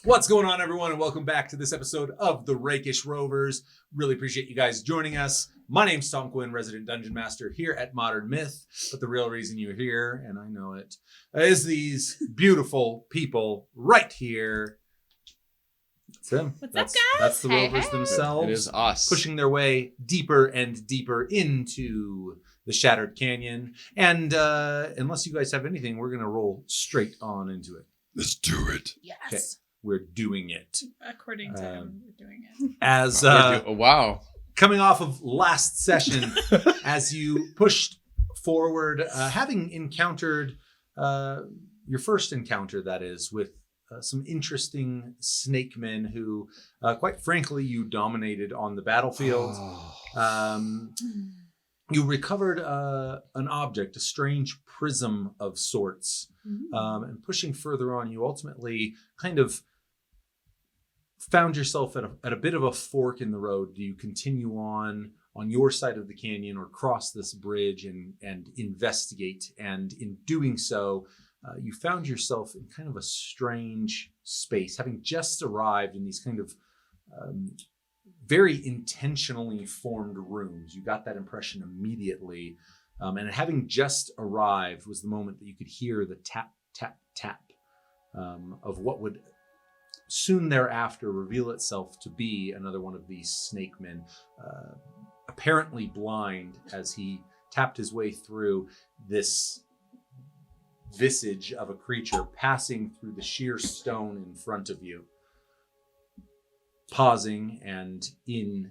What's going on, everyone, and welcome back to this episode of the Rakish Rovers. Really appreciate you guys joining us. My name's Tom Quinn, resident dungeon master here at Modern Myth, but the real reason you're here, and I know it, is these beautiful people right here. That's them. What's up, guys? That's the Rovers themselves. It is us. Pushing their way deeper and deeper into the Shattered Canyon. And unless you guys have anything, we're going to roll straight on into it. Let's do it. Yes. Okay. We're doing it. According to him, we're doing it. As wow. coming off of last session, as you pushed forward, having encountered your first encounter, that is, with some interesting snake men who, quite frankly, you dominated on the battlefield. You recovered an object, a strange prism of sorts. And pushing further on, you ultimately kind of found yourself at a bit of a fork in the road. Do you continue on your side of the canyon or cross this bridge and investigate? And in doing so, you found yourself in kind of a strange space, having just arrived in these kind of very intentionally formed rooms. You got that impression immediately. And having just arrived was the moment that you could hear the tap, tap, tap of what would soon thereafter reveal itself to be another one of these snake men, apparently blind as he tapped his way through this visage of a creature passing through the sheer stone in front of you. Pausing, and in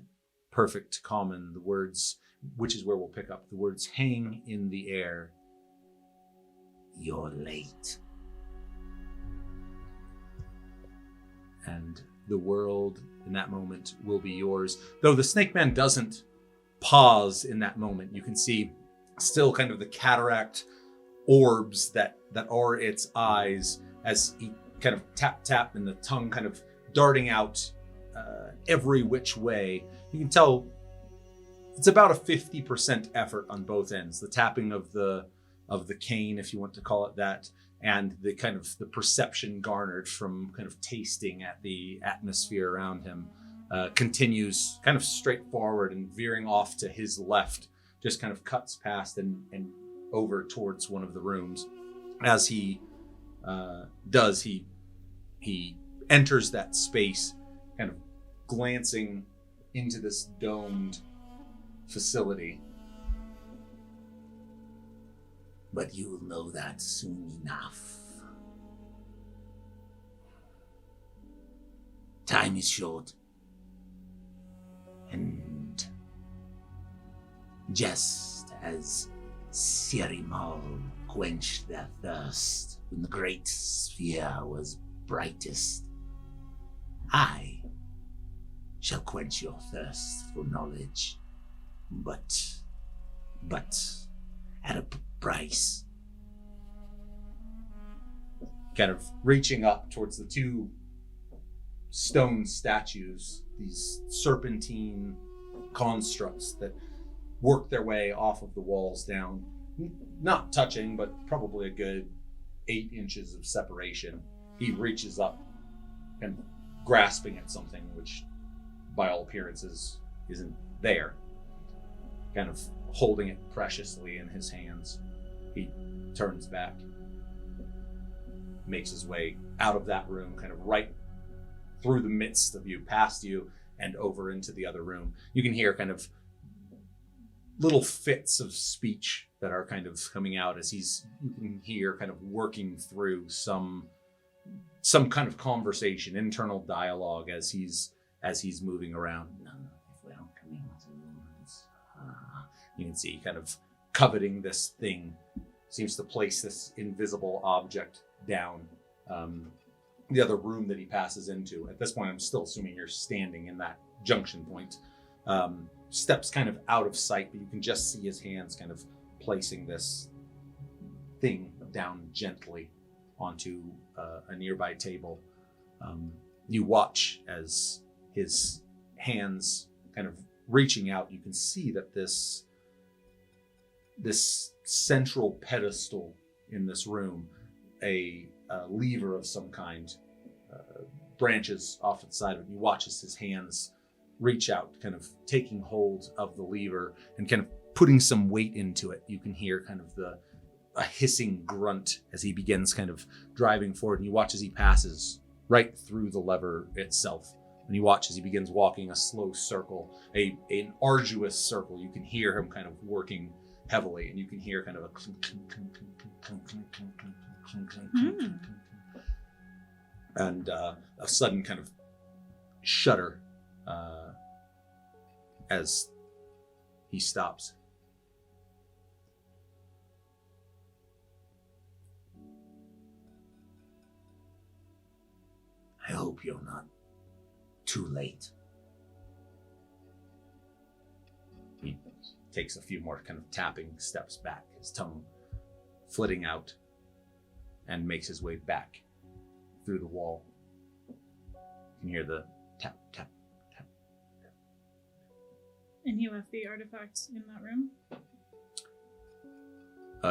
perfect common, the words, which is where we'll pick up, the words hang in the air. You're late. And the world in that moment will be yours. Though the snake man doesn't pause in that moment. You can see still kind of the cataract orbs that are its eyes as he kind of tap, tap, and the tongue kind of darting out every which way. You can tell it's about a 50% effort on both ends. The tapping of the cane, if you want to call it that, and the kind of the perception garnered from kind of tasting at the atmosphere around him continues kind of straight forward, and veering off to his left just kind of cuts past and over towards one of the rooms. As he does, he enters that space, kind of glancing into this domed facility. But you'll know that soon enough. Time is short. And just as Sirimal quenched their thirst when the great sphere was brightest, I shall quench your thirst for knowledge, but at a price. Kind of reaching up towards the two stone statues, these serpentine constructs that work their way off of the walls down, not touching, but probably a good 8 inches of separation. He reaches up and grasping at something which by all appearances isn't there, kind of holding it preciously in his hands. He turns back, makes his way out of that room, kind of right through the midst of you, past you, and over into the other room. You can hear kind of little fits of speech that are kind of coming out as you can hear kind of working through some kind of conversation, internal dialogue as he's moving around. You can see kind of coveting this thing, seems to place this invisible object down the other room that he passes into. At this point, I'm still assuming you're standing in that junction point. Steps kind of out of sight, but you can just see his hands kind of placing this thing down gently onto a nearby table. You watch as his hands kind of reaching out. You can see that this central pedestal in this room, a lever of some kind, branches off to the side of it. You watch as his hands reach out, kind of taking hold of the lever and kind of putting some weight into it. You can hear kind of a hissing grunt as he begins kind of driving forward, and you watch as he passes right through the lever itself. And you watch as he begins walking a slow circle, an arduous circle. You can hear him kind of working heavily, and you can hear kind of a clink, clink, clink, clink, clink, clink, clink, clink, clink, clink, clink, clink, clink. And a sudden kind of shudder as he stops. I hope you're not too late. He takes a few more kind of tapping steps back, his tongue flitting out, and makes his way back through the wall. You can hear the tap, tap, tap, tap. And he left the artifact in that room?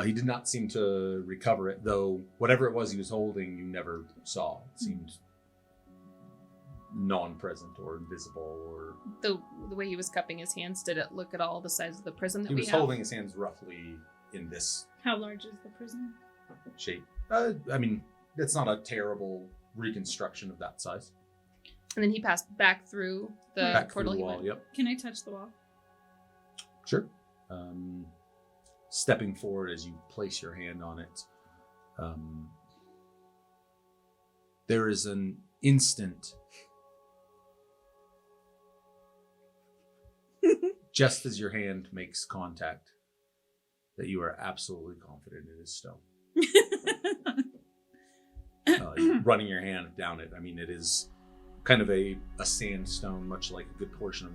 He did not seem to recover it, though whatever it was he was holding, you never saw. It seemed non-present or invisible, or The way he was cupping his hands, did it look at all the size of the prism that he we was have? holding his hands roughly in this How large is the prison? shape. I mean, it's not a terrible reconstruction of that size. And then he passed back through the Back portal through the he wall, went. yep. Can I touch the wall? Sure. Stepping forward as you place your hand on it, there is an instant, just as your hand makes contact, that you are absolutely confident it is stone. Running your hand down it, I mean, it is kind of a sandstone, much like a good portion of,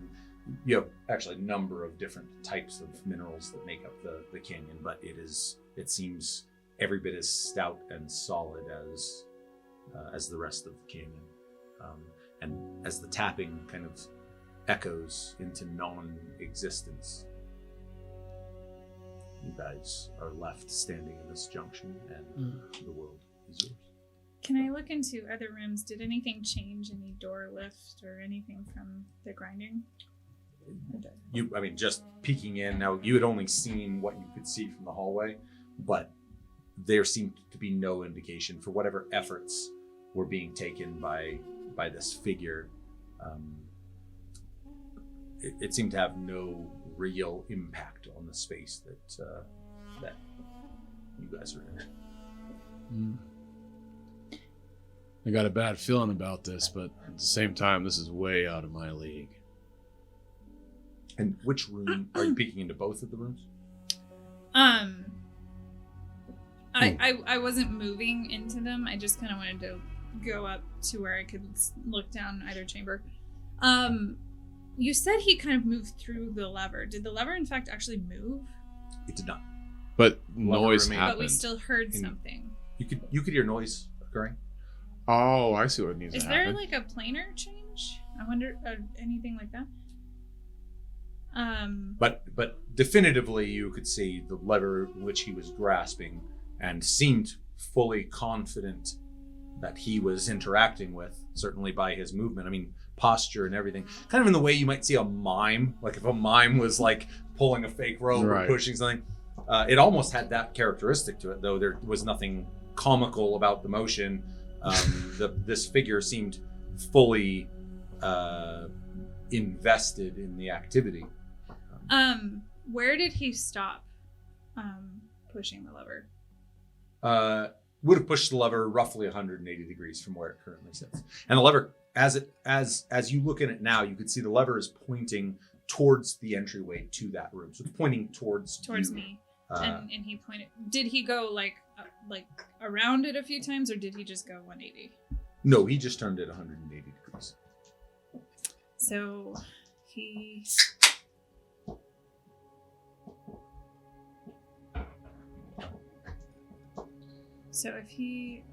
you have actually a number of different types of minerals that make up the canyon, but it seems every bit as stout and solid as the rest of the canyon. And as the tapping kind of echoes into non-existence, you guys are left standing in this junction, and the world is yours. Can I look into other rooms? Did anything change? Any door lift or anything from the grinding? Just peeking in, now you had only seen what you could see from the hallway, but there seemed to be no indication for whatever efforts were being taken by this figure. It seemed to have no real impact on the space that you guys are in. I got a bad feeling about this, but at the same time, this is way out of my league. And which room are you peeking into? Both of the rooms? I wasn't moving into them. I just kind of wanted to go up to where I could look down either chamber. You said he kind of moved through the lever. Did the lever in fact actually move? It did not. But noise remained. happened. But we still heard something. You could hear noise occurring. Oh, I see what needs Is to there happen. like a planar change? I wonder, anything like that? But definitively you could see the lever which he was grasping and seemed fully confident that he was interacting with, certainly by his movement. I mean, posture and everything. Kind of in the way you might see a mime, like if a mime was like pulling a fake rope or pushing something. It almost had that characteristic to it, though there was nothing comical about the motion. This figure seemed fully invested in the activity. Where did he stop pushing the lever? Would have pushed the lever roughly 180 degrees from where it currently sits. And the lever, as you look at it now, you can see the lever is pointing towards the entryway to that room. So it's pointing towards you. Me. And he pointed. Did he go like around it a few times, or did he just go 180? No, he just turned it 180 degrees. So he. So if he.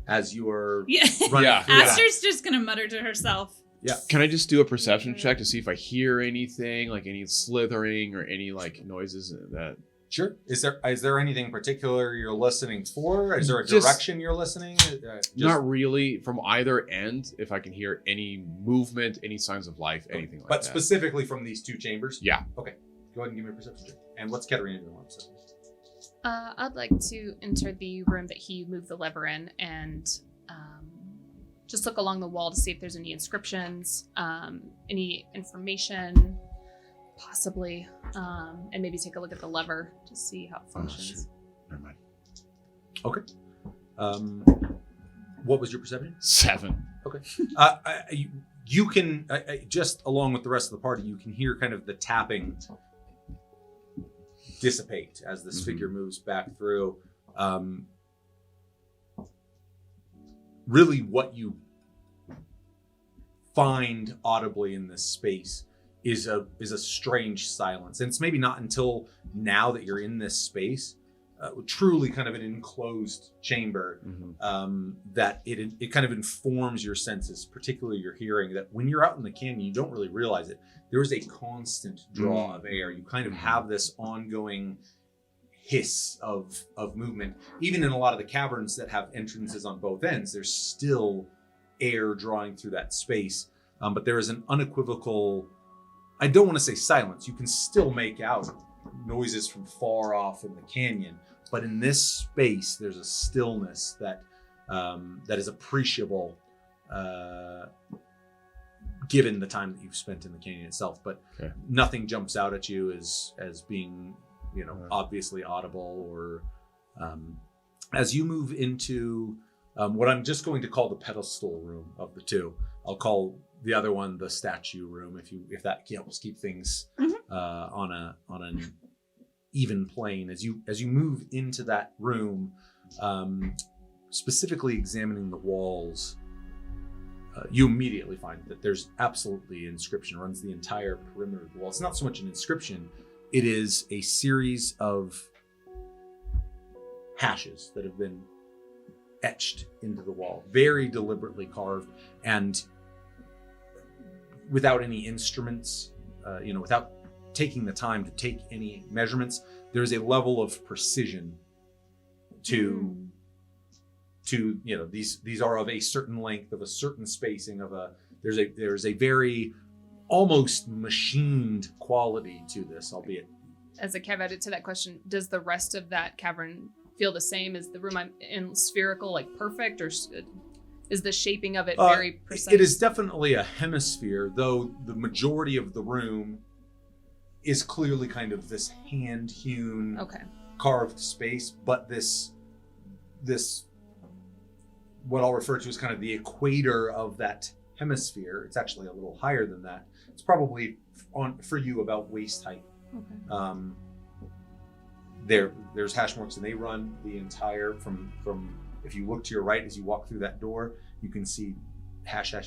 As you are Yeah. running Yeah. through that. Aster's just gonna mutter to herself. Yeah. Can I just do a perception check to see if I hear anything, like any slithering or any like noises that? Sure. Is there anything particular you're listening for? Is there a Just- direction you're listening? Not really from either end. If I can hear any movement, any signs of life, anything like But that. specifically from these two chambers? Yeah. Okay. Go ahead and give me a perception check. And what's Katerina doing on perception? I'd like to enter the room that he moved the lever in and just look along the wall to see if there's any inscriptions, any information, possibly, and maybe take a look at the lever to see how it functions. Never mind. Okay. What was your perception? 7. You can, just along with the rest of the party, you can hear kind of the tapping dissipate as this figure moves back through. Really what you find audibly in this space is a strange silence. And it's maybe not until now that you're in this space, truly kind of an enclosed chamber, that it kind of informs your senses, particularly your hearing, that when you're out in the canyon, you don't really realize it. There is a constant draw of air. You kind of have this ongoing hiss of movement. Even in a lot of the caverns that have entrances on both ends, there's still air drawing through that space. But there is an unequivocal, I don't want to say silence. You can still make out noises from far off in the canyon. But in this space, there's a stillness that is appreciable, given the time that you've spent in the canyon itself. But nothing jumps out at you as being, obviously audible. Or as you move into what I'm just going to call the pedestal room of the two. I'll call the other one the statue room, if that helps keep things on an even plane. As you move into that room, specifically examining the walls, you immediately find that there's absolutely inscription runs the entire perimeter of the wall. It's not so much an inscription, it is a series of hashes that have been etched into the wall, very deliberately carved, and without any instruments, without taking the time to take any measurements. There's a level of precision to these are of a certain length, of a certain spacing, there's a very almost machined quality to this, albeit. As a caveat to that question, does the rest of that cavern feel the same? Is the room I'm in spherical, like perfect, or is the shaping of it very precise? It is definitely a hemisphere, though the majority of the room is clearly kind of this hand-hewn, carved space. But this what I'll refer to as kind of the equator of that hemisphere, it's actually a little higher than that. It's probably for you about waist height. There's hash marks, and they run the entire from if you look to your right as you walk through that door, you can see hash. An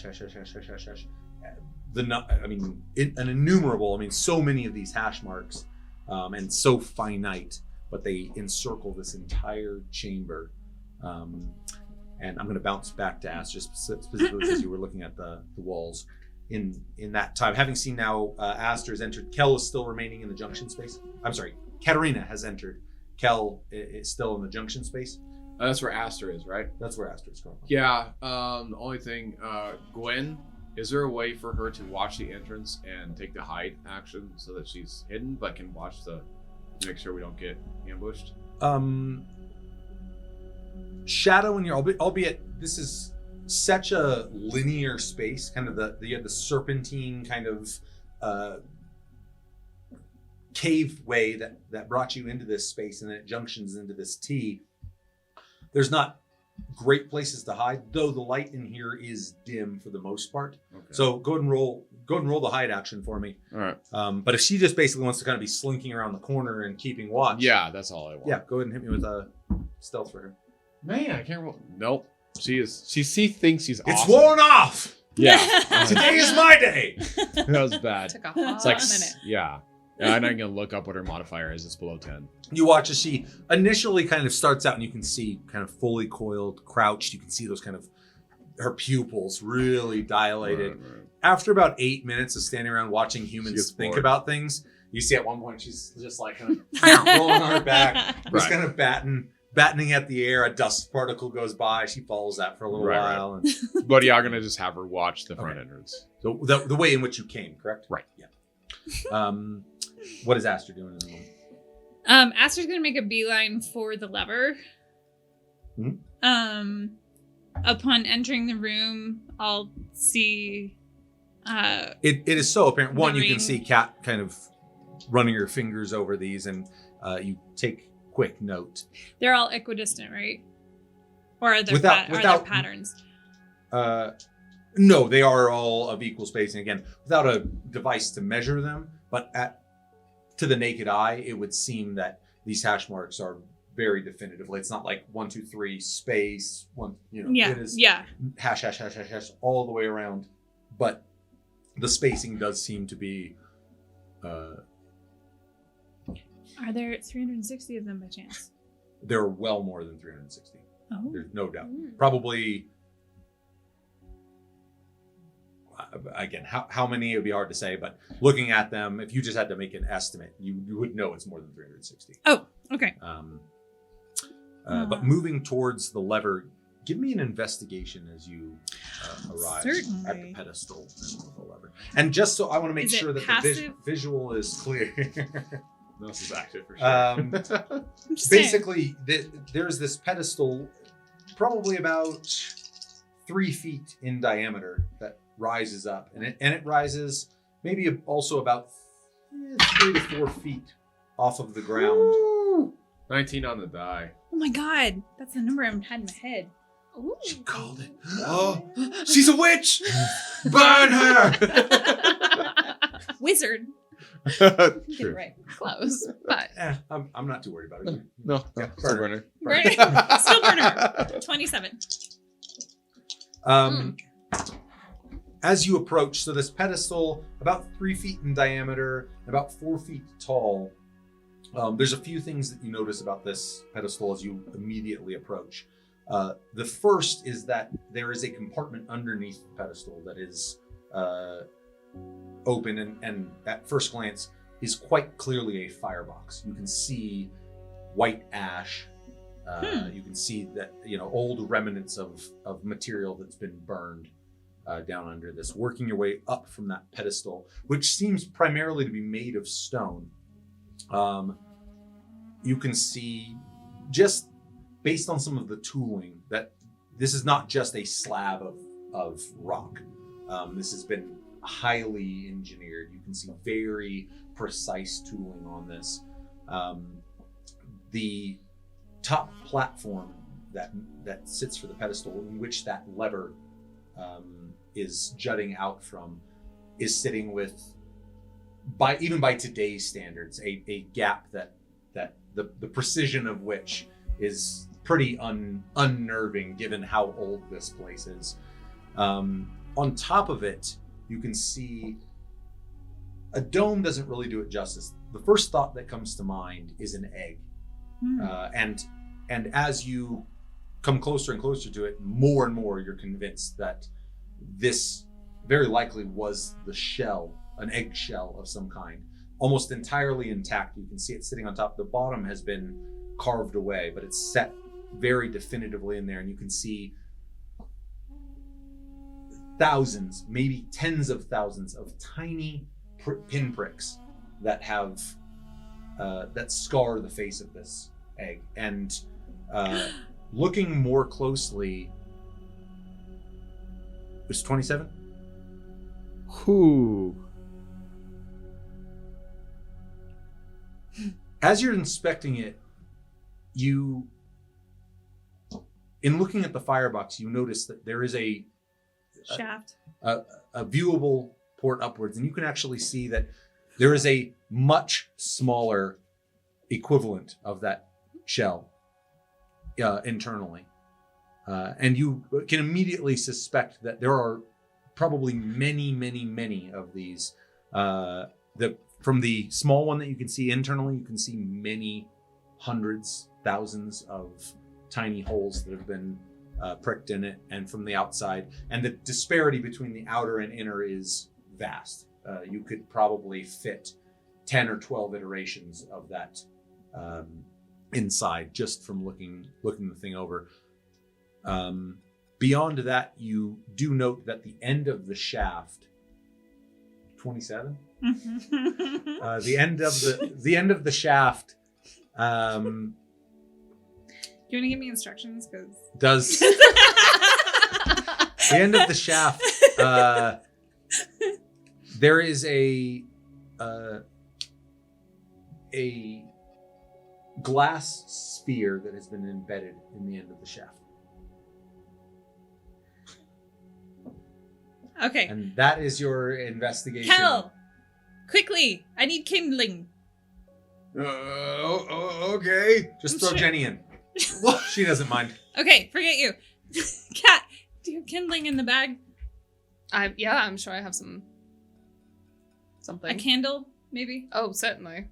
innumerable, so many of these hash marks, and so finite, but they encircle this entire chamber. And I'm going to bounce back to Aster specifically because you were looking at the walls. In that time, having seen now Aster has entered, Kel is still remaining in the junction space. I'm sorry, Katerina has entered. Kel is still in the junction space. That's where Aster is, right? That's where Aster is currently. Yeah. The only thing, Gwen, is there a way for her to watch the entrance and take the hide action so that she's hidden, but can watch to make sure we don't get ambushed? Shadow in your, albeit this is such a linear space, kind of the serpentine kind of cave way that brought you into this space, and then it junctions into this T. There's not great places to hide, though the light in here is dim for the most part. Okay. So go ahead and roll the hide action for me. All right. But if she just basically wants to kind of be slinking around the corner and keeping watch. Yeah, that's all I want. Yeah, go ahead and hit me with a stealth for her. Man, I can't roll. Nope. She thinks she's awesome. It's worn off. Yeah. Today is my day. That was bad. Took a hot It's like, minute. yeah. I'm not gonna look up what her modifier is. It's below 10. You watch as she initially kind of starts out, and you can see kind of fully coiled, crouched. You can see those kind of her pupils really dilated. Right. After about 8 minutes of standing around watching humans think bored. about things, You see at one point she's just like kind of rolling on her back, just kind of battening at the air. A dust particle goes by. She follows that for a little while. Right. But you're gonna just have her watch the front entrance. So the way in which you came, correct? Right. Yeah. What is Aster doing in the moment? Aster's gonna make a beeline for the lever. Upon entering the room, I'll see. It is so apparent. One, you ring. can see Kat kind of running her fingers over these, and you take quick note. They're all equidistant, right? Or are there, Without- are there patterns? No, they are all of equal spacing. Again, without a device to measure them, but to the naked eye, it would seem that these hash marks are very definitively. It's not like 1, 2, 3 space one. It is hash all the way around. But the spacing does seem to be. Are there 360 of them by chance? There are well more than 360. Oh, There's no doubt. Probably. Again, how many, it would be hard to say, but looking at them, if you just had to make an estimate, you would know it's more than 360. Oh, okay. But moving towards the lever, give me an investigation as you arrive at the pedestal of the lever. And just so I want to make sure that the visual is clear. No, this is active for sure. Basically, there's this pedestal, probably about 3 feet in diameter, that rises up, and it rises maybe also about 3 to 4 feet off of the ground. Woo! 19 on the die. Oh my god, that's the number I had in my head. Ooh. She called it. Oh, she's a witch! Burn her! Wizard. True. Get it right. Close, but I'm not too worried about it. No, Yeah, still burn burner. Right? Still burner. 27. As you approach, so this pedestal, about 3 feet in diameter, about 4 feet tall. There's a few things that you notice about this pedestal as you immediately approach. The first is that there is a compartment underneath the pedestal that is open, and at first glance is quite clearly a firebox. You can see white ash. You can see that old remnants of material that's been burned down under this. Working your way up from that pedestal, which seems primarily to be made of stone. You can see, just based on some of the tooling, that this is not just a slab of rock. This has been highly engineered. You can see very precise tooling on this. The top platform that sits for the pedestal, in which that lever is jutting out from, is sitting with, even by today's standards, a gap that the precision of which is pretty unnerving given how old this place is. On top of it, you can see a dome. Doesn't really do it justice. The first thought that comes to mind is an egg. And as you come closer and closer to it, more and more you're convinced that this very likely was the shell, an egg shell of some kind, almost entirely intact. You can see it sitting on top. The bottom has been carved away, but it's set very definitively in there, and you can see thousands, maybe tens of thousands of tiny pinpricks that have that scar the face of this egg. And looking more closely, it's 27. Whoo. As you're inspecting it, in looking at the firebox, you notice that there is a Shaft. viewable port upwards, and you can actually see that there is a much smaller equivalent of that shell internally. And you can immediately suspect that there are probably many of these. From the small one that you can see internally, you can see many hundreds, thousands of tiny holes that have been pricked in it, and from the outside. And the disparity between the outer and inner is vast. You could probably fit 10 or 12 iterations of that inside, just from looking the thing over. Beyond that, you do note that the end of the shaft, 27. The end of the shaft. Do you want to give me instructions? Because Does the end of the shaft? There is a glass sphere that has been embedded in the end of the shaft. okay, And that is your investigation. Kel, quickly! I need kindling. Okay. Just throw Sure. Jenny in. She doesn't mind. Okay, forget you. Cat, do you have kindling in the bag? I'm sure I have something. A candle, maybe? Oh, certainly.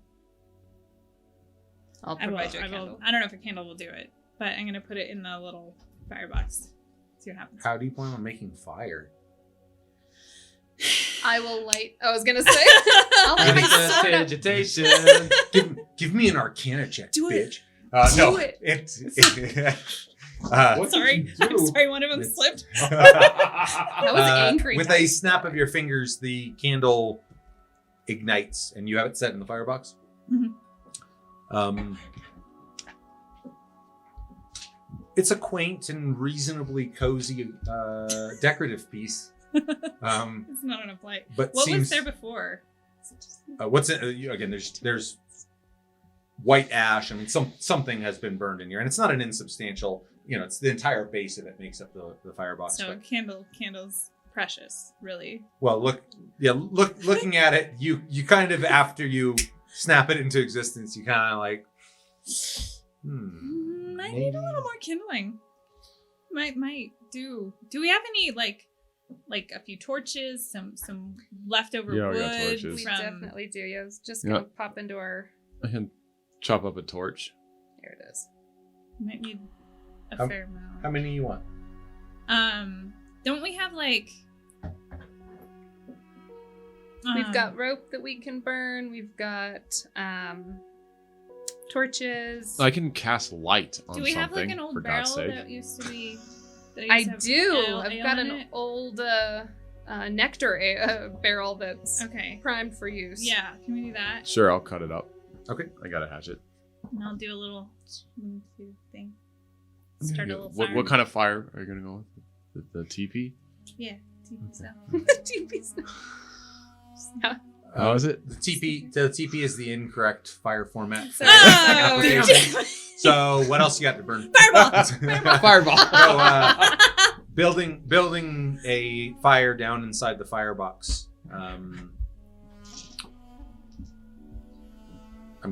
I'll I will. provide you a candle. I don't know if a candle will do it, but I'm gonna put it in the little firebox. See what happens. How do you plan on making fire? I will light. I was gonna say. I'll light my sword up. Vegetation. Give me an Arcana check, Do it. bitch. No, Do it. What Sorry, did you I'm do? sorry. One of them It's- slipped. That was angry. With a snap of your fingers, the candle ignites, and you have it set in the firebox. Mhm. It's a quaint and reasonably cozy decorative piece. It's not enough light. But What seems was there before? what's it again? There's white ash. I mean, something has been burned in here, and it's not an insubstantial. It's the entire base of it makes up the firebox. So But, candle's precious, really. well, looking at it, you kind of, after you snap it into existence, you kind of like, I need a little more kindling. Might do. Do we have any like a few torches, some leftover Yeah, we got wood? torches. We From... definitely do. Yeah, I was just Yeah. gonna pop into our. I can chop up a torch. Here it is. Might need a How- fair amount. how many you want? Don't we have like? We've got rope that we can burn. We've got torches. I can cast light on Do we something. have like an old for barrel God's sake. that used to be? That I used to have do. ale I've got in an it? old nectar barrel that's Okay. primed for use. Yeah, can we do that? Sure, I'll cut it up. Okay. I got a hatchet. And I'll do a little thing. Start a little fire. What kind of fire are you gonna go with? The teepee? Yeah. TV stuff. TV's How is it? The TP is the incorrect fire format. So- Oh, So what else you got to burn? Fireball! Fireball. So, building a fire down inside the firebox. I'm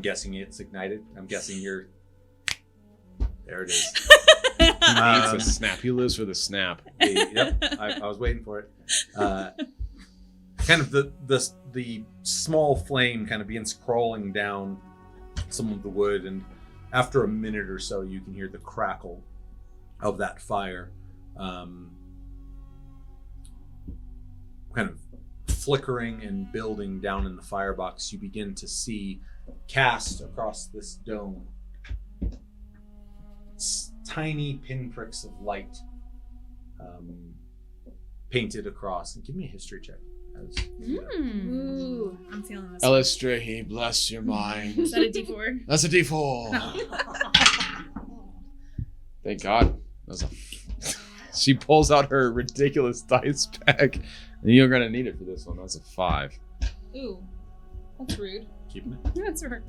guessing it's ignited. I'm guessing you're. There it is. It's a snap. He lives for the snap. Yep, I was waiting for it. Kind of the small flame kind of begins crawling down some of the wood, and after a minute or so, you can hear the crackle of that fire, kind of flickering and building down in the firebox. You begin to see cast across this dome tiny pinpricks of light painted across. And give me a history check. Ooh, I'm feeling this. Elistrahi, bless your mind. Is that a D4? That's a D4. Thank God. That's a... She pulls out her ridiculous dice pack, and you're gonna need it for this one. That's a 5. Ooh, that's rude. Keeping it. That's right.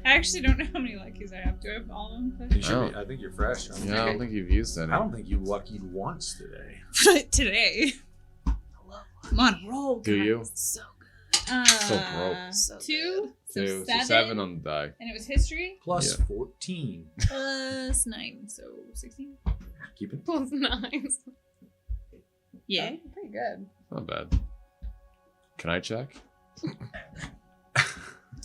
I actually don't know how many luckies I have. Do I have all of them? You should be, I think you're fresh. Yeah, I don't think you've used any. I don't think you luckied once today. Today. I'm on a roll. Do you? guys. So So broke. So 2. So 2. 7. So 7 on the die. And it was history. Plus Yeah. 14. Plus 9. So 16. Keep it. Plus 9. Yeah. Pretty good. Not bad. Can I check?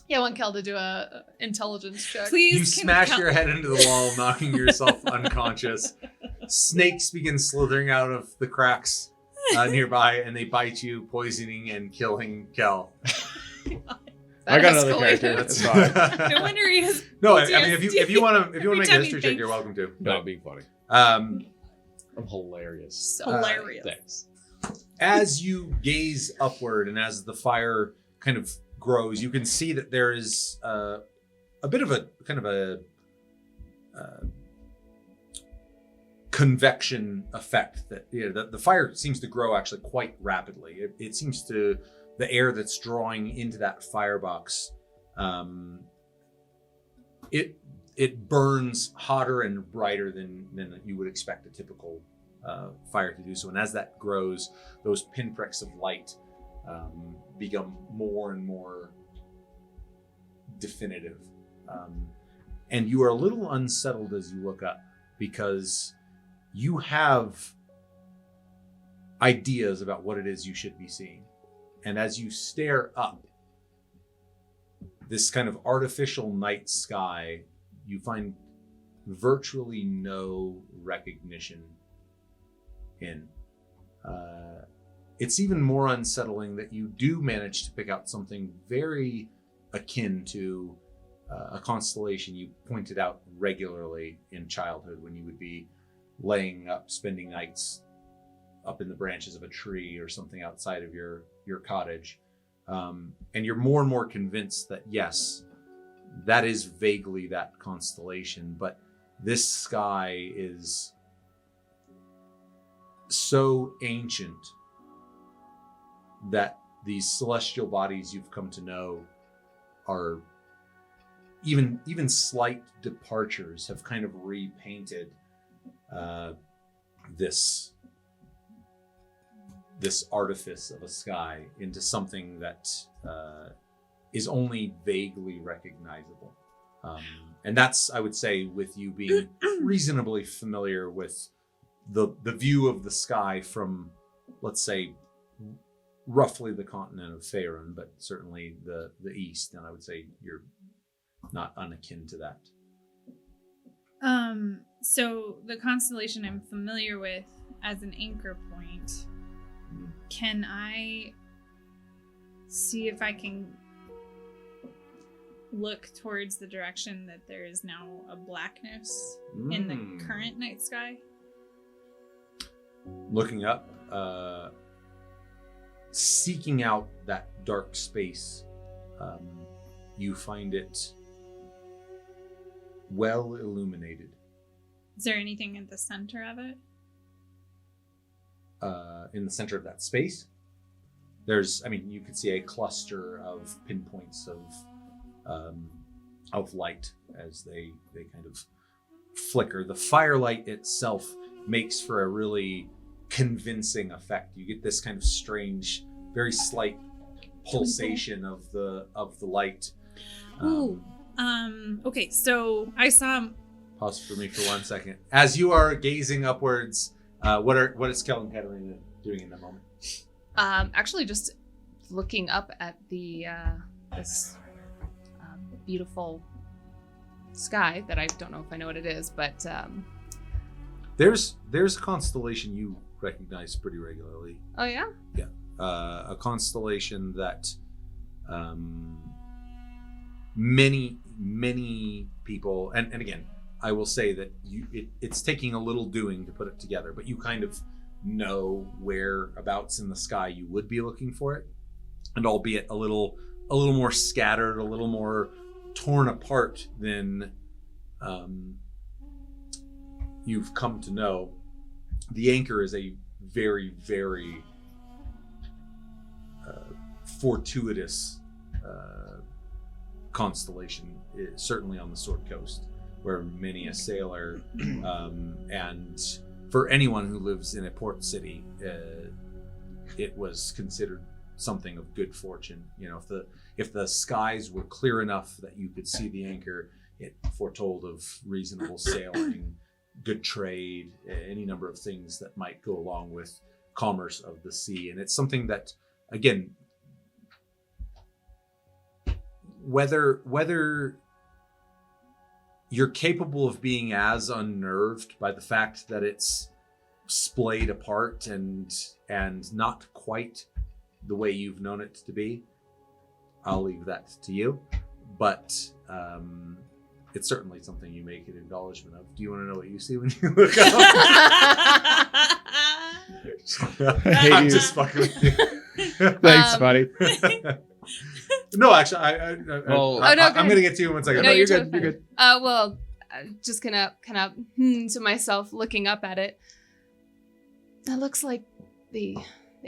Yeah, I want Kel to do a intelligence check. Please. You can smash count- your head into the wall, knocking yourself unconscious. Snakes begin slithering out of the cracks. nearby, and they bite you, poisoning and killing Kel. I got another escalated. character. That's fine. No wonder he has. No, I mean, if you want to Every make a time history you check, think- you're welcome to. Not being funny. Um, I'm hilarious. So Hilarious. Thanks. as you gaze upward and as the fire kind of grows, you can see that there is a bit of a kind of a convection effect that the fire seems to grow actually quite rapidly. It seems to, the air that's drawing into that firebox, it burns hotter and brighter than you would expect a typical fire to do so. And as that grows, those pinpricks of light become more and more definitive. And you are a little unsettled as you look up, because you have ideas about what it is you should be seeing. And as you stare up, this kind of artificial night sky, you find virtually no recognition in. It's even more unsettling that you do manage to pick out something very akin to a constellation you pointed out regularly in childhood when you would be laying up, spending nights up in the branches of a tree or something outside of your cottage. And you're more and more convinced that yes, that is vaguely that constellation, but this sky is so ancient that these celestial bodies you've come to know are even slight departures have kind of repainted this artifice of a sky into something that is only vaguely recognizable. And that's, I would say, with you being reasonably familiar with the view of the sky from, let's say, roughly the continent of Faerun, but certainly the east, and I would say you're not unakin to that. So the constellation I'm familiar with as an anchor point, can I see if I can look towards the direction that there is now a blackness in the current night sky? Looking up, seeking out that dark space, you find it well illuminated. Is there anything at the center of it? In the center of that space, you could see a cluster of pinpoints of light as they kind of flicker. The firelight itself makes for a really convincing effect. You get this kind of strange, very slight pulsation of the light. Okay, so I saw. Pause for me for 1 second. As you are gazing upwards, what is Kel and Catalina doing in that moment? Actually, just looking up at the this beautiful sky that I don't know if I know what it is, but There's a constellation you recognize pretty regularly. oh yeah, A constellation that many people, and again, I will say that it's taking a little doing to put it together, but you kind of know whereabouts in the sky you would be looking for it, and albeit a little more scattered, a little more torn apart than you've come to know. The anchor is a very, very fortuitous constellation, certainly on the Sword Coast, where many a sailor, and for anyone who lives in a port city, it was considered something of good fortune. You know, if the skies were clear enough that you could see the anchor, it foretold of reasonable sailing, good trade, any number of things that might go along with commerce of the sea. And it's something that, again, whether you're capable of being as unnerved by the fact that it's splayed apart and not quite the way you've known it to be. I'll leave that to you, but it's certainly something you make an acknowledgement of. Do you want to know what you see when you look up? I'm just fucking with you. Thanks, buddy. No, actually, Oh, I'm no, going to get to you in 1 second. No, you're good. totally You're fine. good. Well, just kind of to myself, looking up at it. That looks like the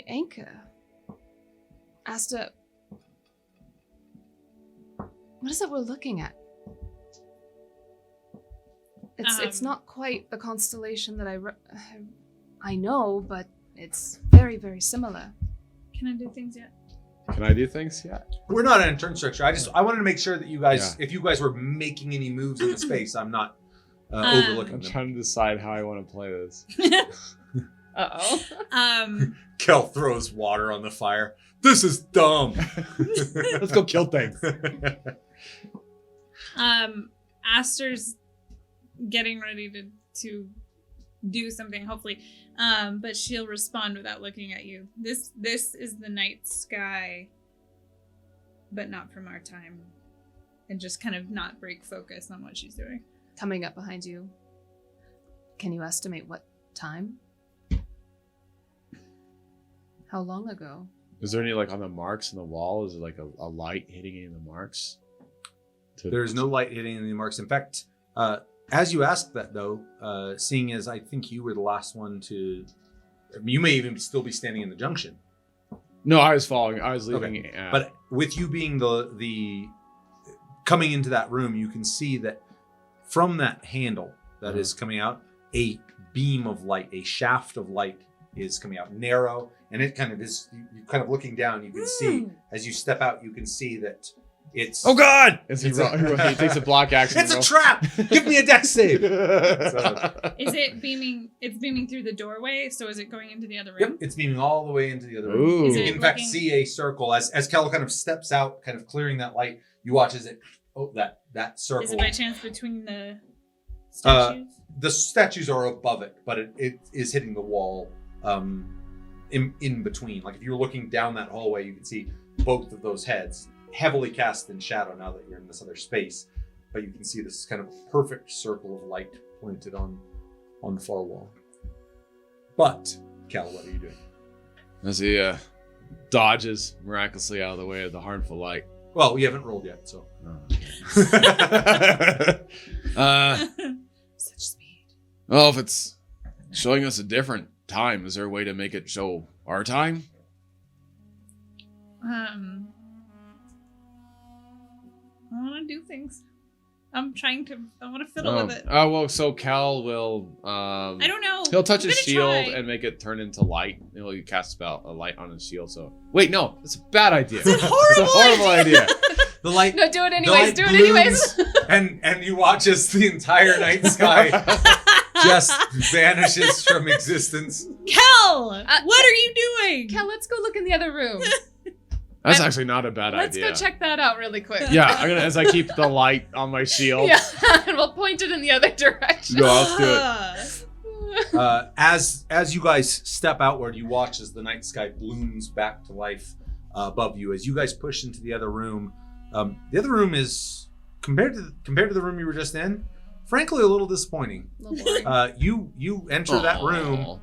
anchor. Asta, what is it we're looking at? It's not quite the constellation that I know, but it's very, very similar. Can I do things yet? Can I do things? Yeah. We're not in a turn structure. I wanted to make sure that you guys, if you guys were making any moves in the space, I'm not overlooking I'm them. trying to decide how I want to play this. Uh-oh. Kel throws water on the fire. This is dumb. Let's go kill things. Aster's getting ready to do something, hopefully. But she'll respond without looking at you. This is the night sky, but not from our time. And just kind of not break focus on what she's doing. Coming up behind you. Can you estimate what time? How long ago? Is there any like on the marks on the wall? Is it like a light hitting any of the marks? There's no light hitting any marks. In fact, as you asked that though, seeing as I think you were the last one to, you may even still be standing in the junction. No, I was following. I was leaving. Okay. But with you being the coming into that room, you can see that from that handle that is coming out, a beam of light, a shaft of light is coming out, narrow, and it kind of is. You're kind of looking down. You can see as you step out, you can see that it's. Oh God! As he, It's a- he takes a block action. It's a trap. Give me a dex save. Is it beaming? It's beaming through the doorway, so is it going into the other room? Yep, it's beaming all the way into the other room. Ooh. Is You it can, in fact, looking- see a circle as Kel kind of steps out, kind of clearing that light. You watch as it. Oh, that circle. Is it by chance between the statues? The statues are above it, but it is hitting the wall in between. Like if you're looking down that hallway, you can see both of those heads heavily cast in shadow now that you're in this other space. But you can see this kind of perfect circle of light pointed on the far wall. But, Cal, what are you doing? As he dodges miraculously out of the way of the harmful light. Well, we haven't rolled yet, so. Such speed. Well, if it's showing us a different time, is there a way to make it show our time? I want to do things. I want to fiddle with it. Oh, well, so Cal will... I don't know. He'll touch I'm his gonna shield try. and make it turn into light. He'll cast a light on his shield, so... Wait, no, that's a bad idea. It's a horrible idea. The light. No, do it the anyways. light Do it anyways. blooms, and you watch as the entire night sky just vanishes from existence. Kel, what are you doing? Kel, let's go look in the other room. That's actually not a bad Let's idea. go check that out really quick. Yeah, I'm gonna, as I keep the light on my shield. Yeah, and we'll point it in the other direction. Yeah, let's do it. As you guys step outward, you watch as the night sky blooms back to life above you. As you guys push into the other room is compared to the room you were just in, frankly, a little disappointing. A little boring. You enter that room,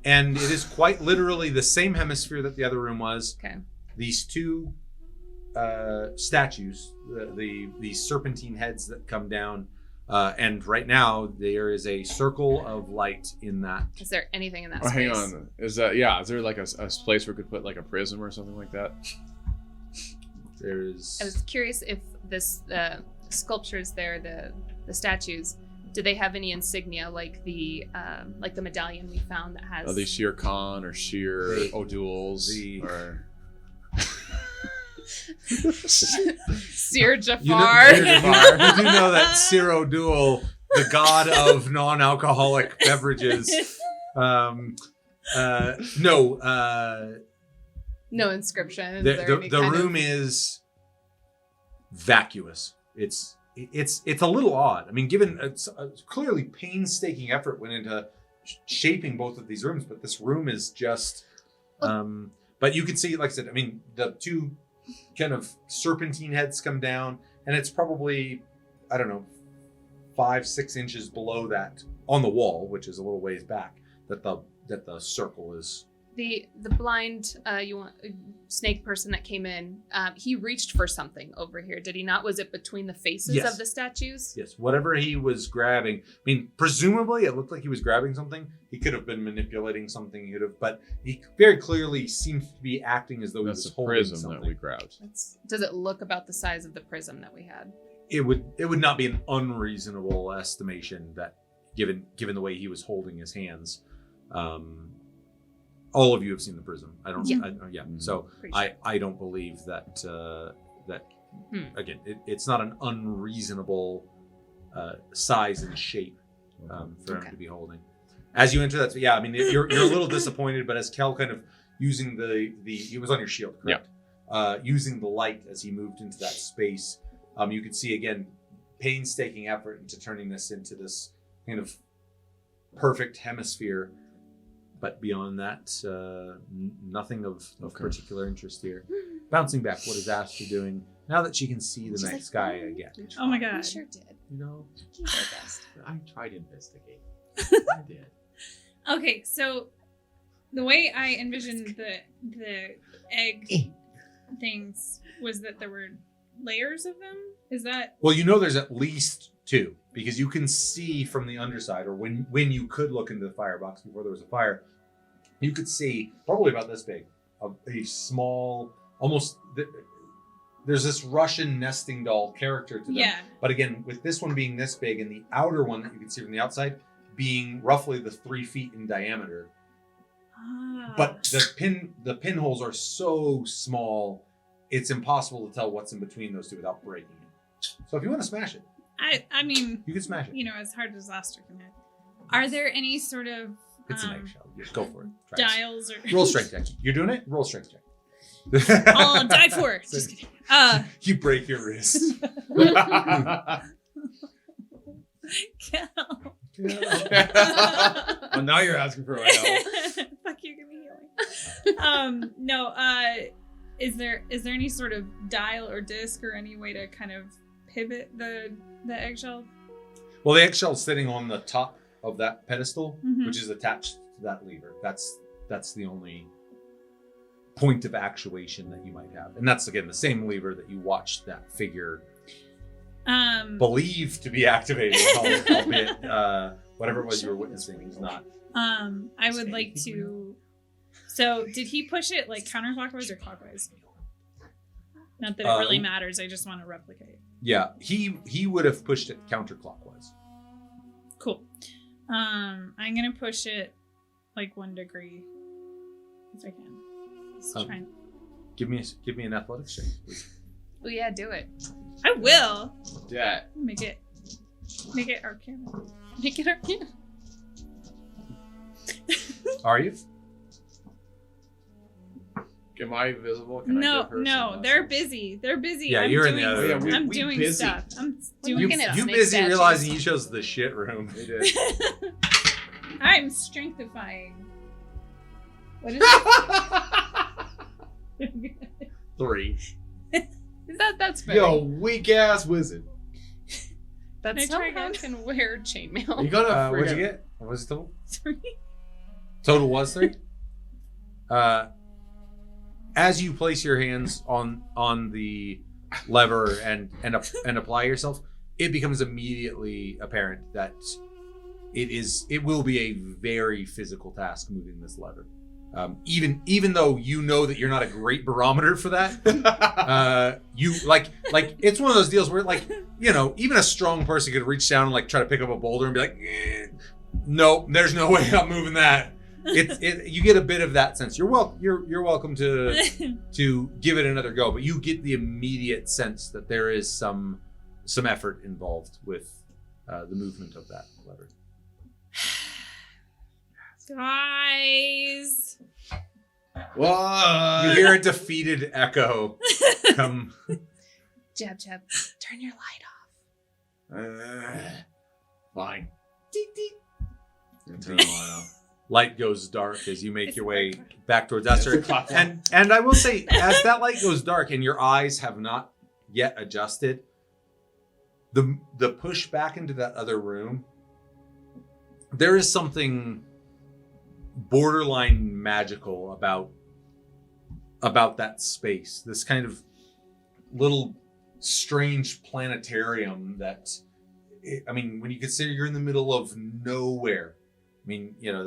and it is quite literally the same hemisphere that the other room was. Okay. These two statues, the serpentine heads that come down, and right now there is a circle of light in that. Is there anything in that Oh, space? hang on. Is there like a place where we could put like a prism or something like that? There is. I was curious if this sculptures there, the statues, do they have any insignia like the medallion we found that has? Are they Shere Khan or Shere The- O'Douls? the- Or... Sir Jafar. You do know that Sir O'Doul, the god of non-alcoholic beverages. No inscription. The room is vacuous. It's a little odd. I mean, given it's clearly painstaking effort went into shaping both of these rooms, but this room is just but you can see, like I said, I mean, the two kind of serpentine heads come down, and it's probably, I don't know, 5-6 inches below that on the wall, which is a little ways back, that the circle is. The blind snake person that came in, he reached for something over here, did he not? Was it between the faces Yes. of the statues? Yes, whatever he was grabbing. I mean, presumably it looked like he was grabbing something. He could have been manipulating something. He could have, but he very clearly seems to be acting as though That's he was the holding prism something. that we grabbed. Does it look about the size of the prism that we had? It would not be an unreasonable estimation that, given the way he was holding his hands. All of you have seen the prism. I don't. Yeah. So Pretty sure. I don't believe that again it's not an unreasonable size and shape for him to be holding. As you enter that, I mean you're a little disappointed, but as Kel kind of using the he was on your shield, correct? Using the light as he moved into that space, you could see again painstaking effort into turning this into this kind of perfect hemisphere. But beyond that, nothing of particular interest here. Bouncing back, what is Aster doing now that she can see the night sky again? Oh my god. We sure did. You know, We did our best. I tried to investigate. I did. Okay, so the way I envisioned the egg things was that there were layers of them. Is that well, you know, there's at least 2 because you can see from the underside, or when you could look into the firebox before there was a fire, you could see probably about this big, a small, almost. There's this Russian nesting doll character to them. Yeah. But again, with this one being this big and the outer one that you can see from the outside being roughly the 3 feet in diameter, but the pinholes are so small, it's impossible to tell what's in between those two without breaking it. So if you want to smash it, I mean, you can smash it. you know, as hard as Aster can hit. Are there any sort of It's an eggshell. Yeah, go for it. Try it. dials or Roll strength check. You're doing it? Roll strength check. I'll die for it. Just kidding. You break your wrist. Cal. Well, now you're asking for my help. Fuck you, give me healing. No, is there any sort of dial or disc or any way to kind of pivot the eggshell? Well, the eggshell's sitting on the top of that pedestal, Mhm. which is attached to that lever. That's the only point of actuation that you might have. And that's, again, the same lever that you watched that figure believed to be activated, albeit whatever it was you were witnessing was not. I would like to. So, did he push it like counterclockwise or clockwise? Not that it really matters. I just want to replicate. Yeah, he would have pushed it counterclockwise. Cool. I'm gonna push it like 1 degree if I can. Just try and- Give me an athletics check, please. Oh yeah, do it. I will Yeah. make it arcana. Make it arcana. Are you? Am I visible? Can I No, give her no, some they're lessons? busy. They're busy. Yeah, I'm you're in doing, the other room. I'm We doing busy. stuff. I'm We're doing looking at stuff. You snake busy statues. realizing you chose the shit room. They did. I'm strengthifying. What is it? 3. That's fair. Yo, weak ass wizard. That Can I try somehow again? can wear chainmail. You gotta What'd you friggin- get? What was it total? 3. Total was 3. As you place your hands on the lever and apply yourself, it becomes immediately apparent that it will be a very physical task moving this lever. Even though you know that you're not a great barometer for that, you like it's one of those deals where, like, you know, even a strong person could reach down and like try to pick up a boulder and be like, no, there's no way I'm moving that. You get a bit of that sense. You're welcome to give it another go, but you get the immediate sense that there is some effort involved with the movement of that lever. Guys. What? You hear a defeated echo come. Jab, jab. Turn your light off. Fine. Turn the light off. Light goes dark as you make It's your a way dark one. back towards Esther. And I will say, as that light goes dark and your eyes have not yet adjusted, the push back into that other room, there is something borderline magical about that space. This kind of little strange planetarium that, I mean, when you consider you're in the middle of nowhere. I mean, you know,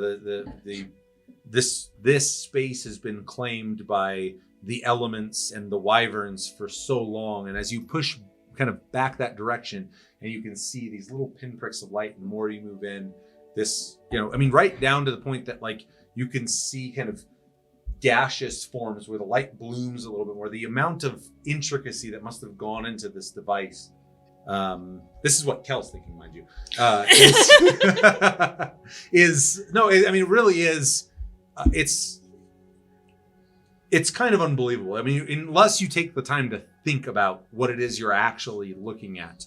this space has been claimed by the elements and the wyverns for so long, and as you push kind of back that direction, and you can see these little pinpricks of light, and the more you move in, this, you know, I mean, right down to the point that like you can see kind of gaseous forms where the light blooms a little bit more. The amount of intricacy that must have gone into this device. This is what Kel's thinking, mind you. It really is. It's kind of unbelievable. I mean, unless you take the time to think about what it is you're actually looking at,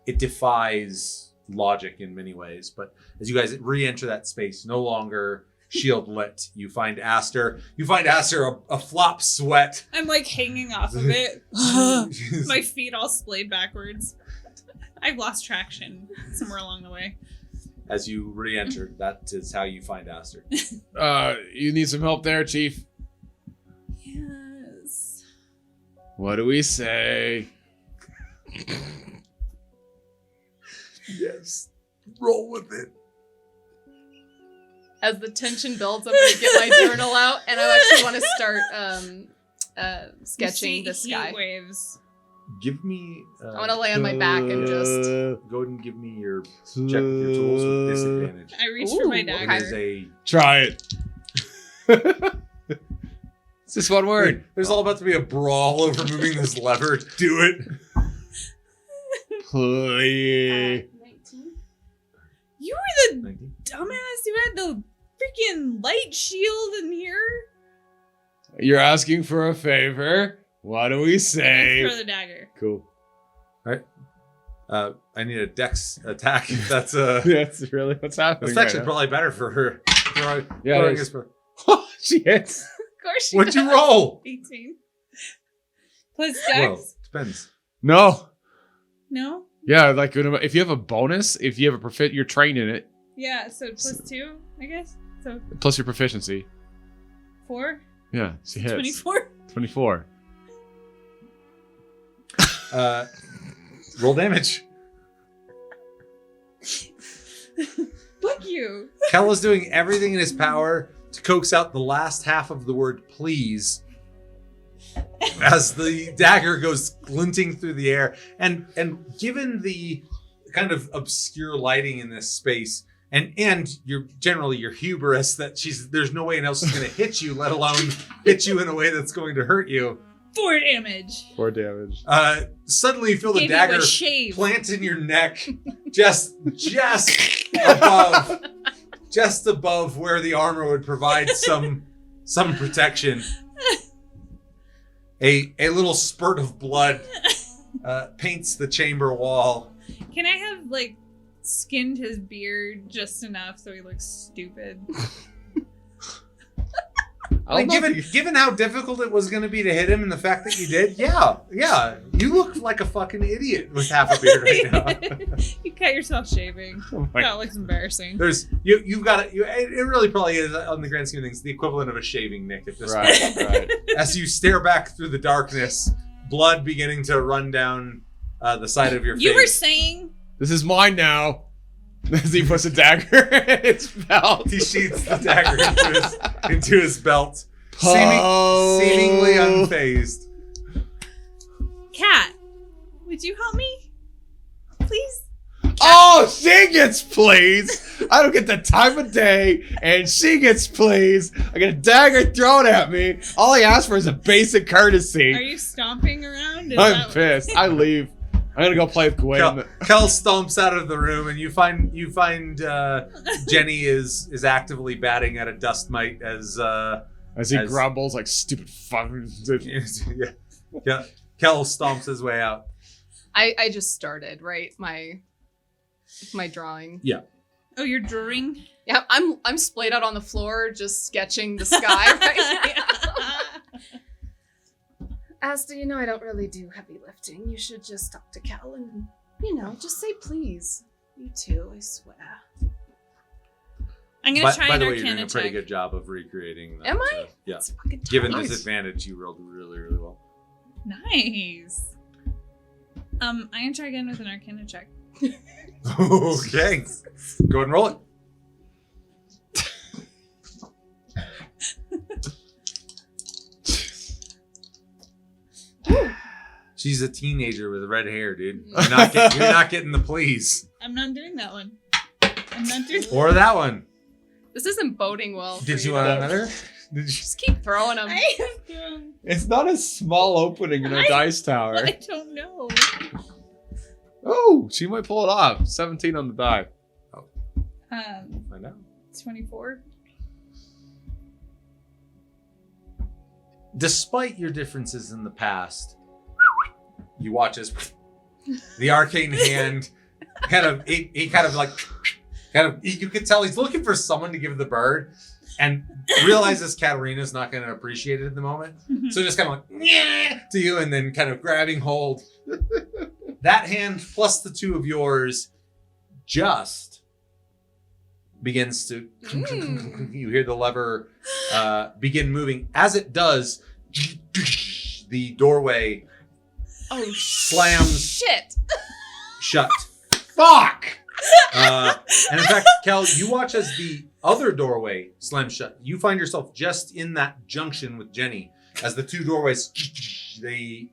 it defies logic in many ways. But as you guys re-enter that space, no longer shield lit, you find Aster a flop sweat. I'm like hanging off of it. My feet all splayed backwards. I've lost traction somewhere along the way. As you re-enter, that is how you find Aster. You need some help there, Chief? Yes. What do we say? Yes. Roll with it. As the tension builds, I'm going to get my journal out, and I actually want to start sketching the sky. Heat waves. Give me. I want to lay on my back and just... Go ahead and give me your check with your tools with disadvantage. I reach for my Ooh, dagger. It is a. Try it. It's just one word. There's all about to be a brawl over moving this lever. Do it. Please. 19? You were the 19. dumbass who had the freaking light shield in here. You're asking for a favor. What do we I say? throw the dagger. Cool. I need a dex attack. If that's That's really what's happening. that's actually right probably better for her. Yeah, throwing it is. his- now. She hits. Of course she What'd does. you roll? 18. Plus Well, dex? depends. No. No? Yeah, like if you have a bonus, if you have a you're trained in it, Yeah, so plus 2, I guess. So plus your proficiency. 4? Yeah, she hits. 24? 24. Roll damage. Fuck you. Kel is doing everything in his power to coax out the last half of the word please as the dagger goes glinting through the air. And given the kind of obscure lighting in this space and your hubris that there's no way else is going to hit you, let alone hit you in a way that's going to hurt you. 4 damage. 4 damage. Suddenly you feel the Gave you dagger a shave. plant in your neck, just above where the armor would provide some protection. A little spurt of blood paints the chamber wall. Can I have, like, skinned his beard just enough so he looks stupid? Like, given how difficult it was going to be to hit him and the fact that you did, yeah, you look like a fucking idiot with half a beard right now. You cut yourself shaving. Oh my- That looks embarrassing. There's you've got it. It really probably is on the grand scheme of things the equivalent of a shaving, Nick. At this point, Right. as you stare back through the darkness, blood beginning to run down the side of your face. You were saying This is mine now. As he puts a dagger in his belt. He sheaths the dagger into his belt, Oh. seemingly unfazed. Cat, would you help me? Please? Oh, she gets pleased. I don't get the time of day, and she gets pleased. I get a dagger thrown at me. All I ask for is a basic courtesy. Are you stomping around? Is I'm that- pissed. I leave. I'm gonna go play with Gwen. Kel stomps out of the room, and you find Jenny is actively batting at a dust mite as he grumbles like stupid fucking. yeah. Kel stomps his way out. I just started, right? my drawing. Oh, you're drawing? Yeah, I'm splayed out on the floor, just sketching the sky right now. Asta, I don't really do heavy lifting. You should just talk to Cal and, just say please. You too, I swear. I'm gonna try By an the way, you're doing Arcana a pretty check. good job of recreating that. Am I? Yeah. It's fucking Given nice. disadvantage, you rolled really, really well. Nice. I'm gonna try again with an Arcana check. Okay. Go ahead and roll it. She's a teenager with red hair, dude. You're not getting the please. I'm not doing that one. I'm not doing. Or that one. This isn't boding well. Did for you want though. another? Did you? Just keep throwing them. I have thrown. It's not a small opening in a dice tower. I don't know. Oh, she might pull it off. 17 on the die. I know. 24. Despite your differences in the past, you watch as the arcane hand you could tell he's looking for someone to give the bird and realizes Katarina's not going to appreciate it at the moment. So just kind of like, yeah, to you, and then kind of grabbing hold. That hand plus the two of yours just begins to, you hear the lever begin moving. As it does, the doorway slams Shit. shut. Fuck! And in fact, Kel, you watch as the other doorway slams shut. You find yourself just in that junction with Jenny as the two doorways they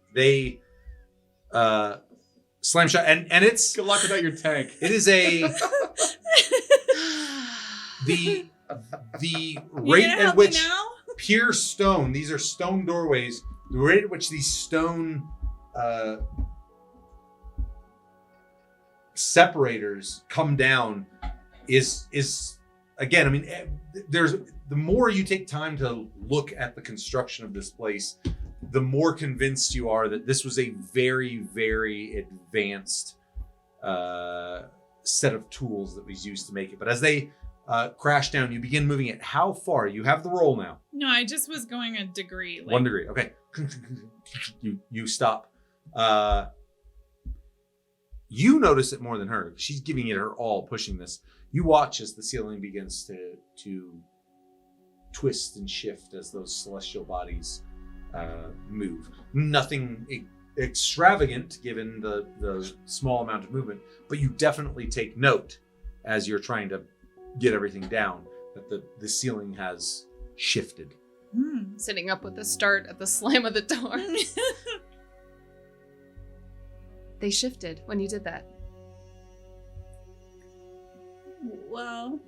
slam shut, and it's Good luck without your tank. it is the You rate gonna at help me which now? pure stone, these are stone doorways, the rate at which these stone separators come down is again, I mean, there's the more you take time to look at the construction of this place, the more convinced you are that this was a very, very advanced set of tools that was used to make it. But as they crash down, you begin moving it. How far? You have the roll now. No, I just was going a degree. 1 degree. Okay. You stop. You notice it more than her. She's giving it her all, pushing this. You watch as the ceiling begins to twist and shift as those celestial bodies move. Nothing extravagant given the small amount of movement, but you definitely take note as you're trying to get everything down that the ceiling has shifted. Sitting up with the start at the slam of the door. They shifted when you did that. Well,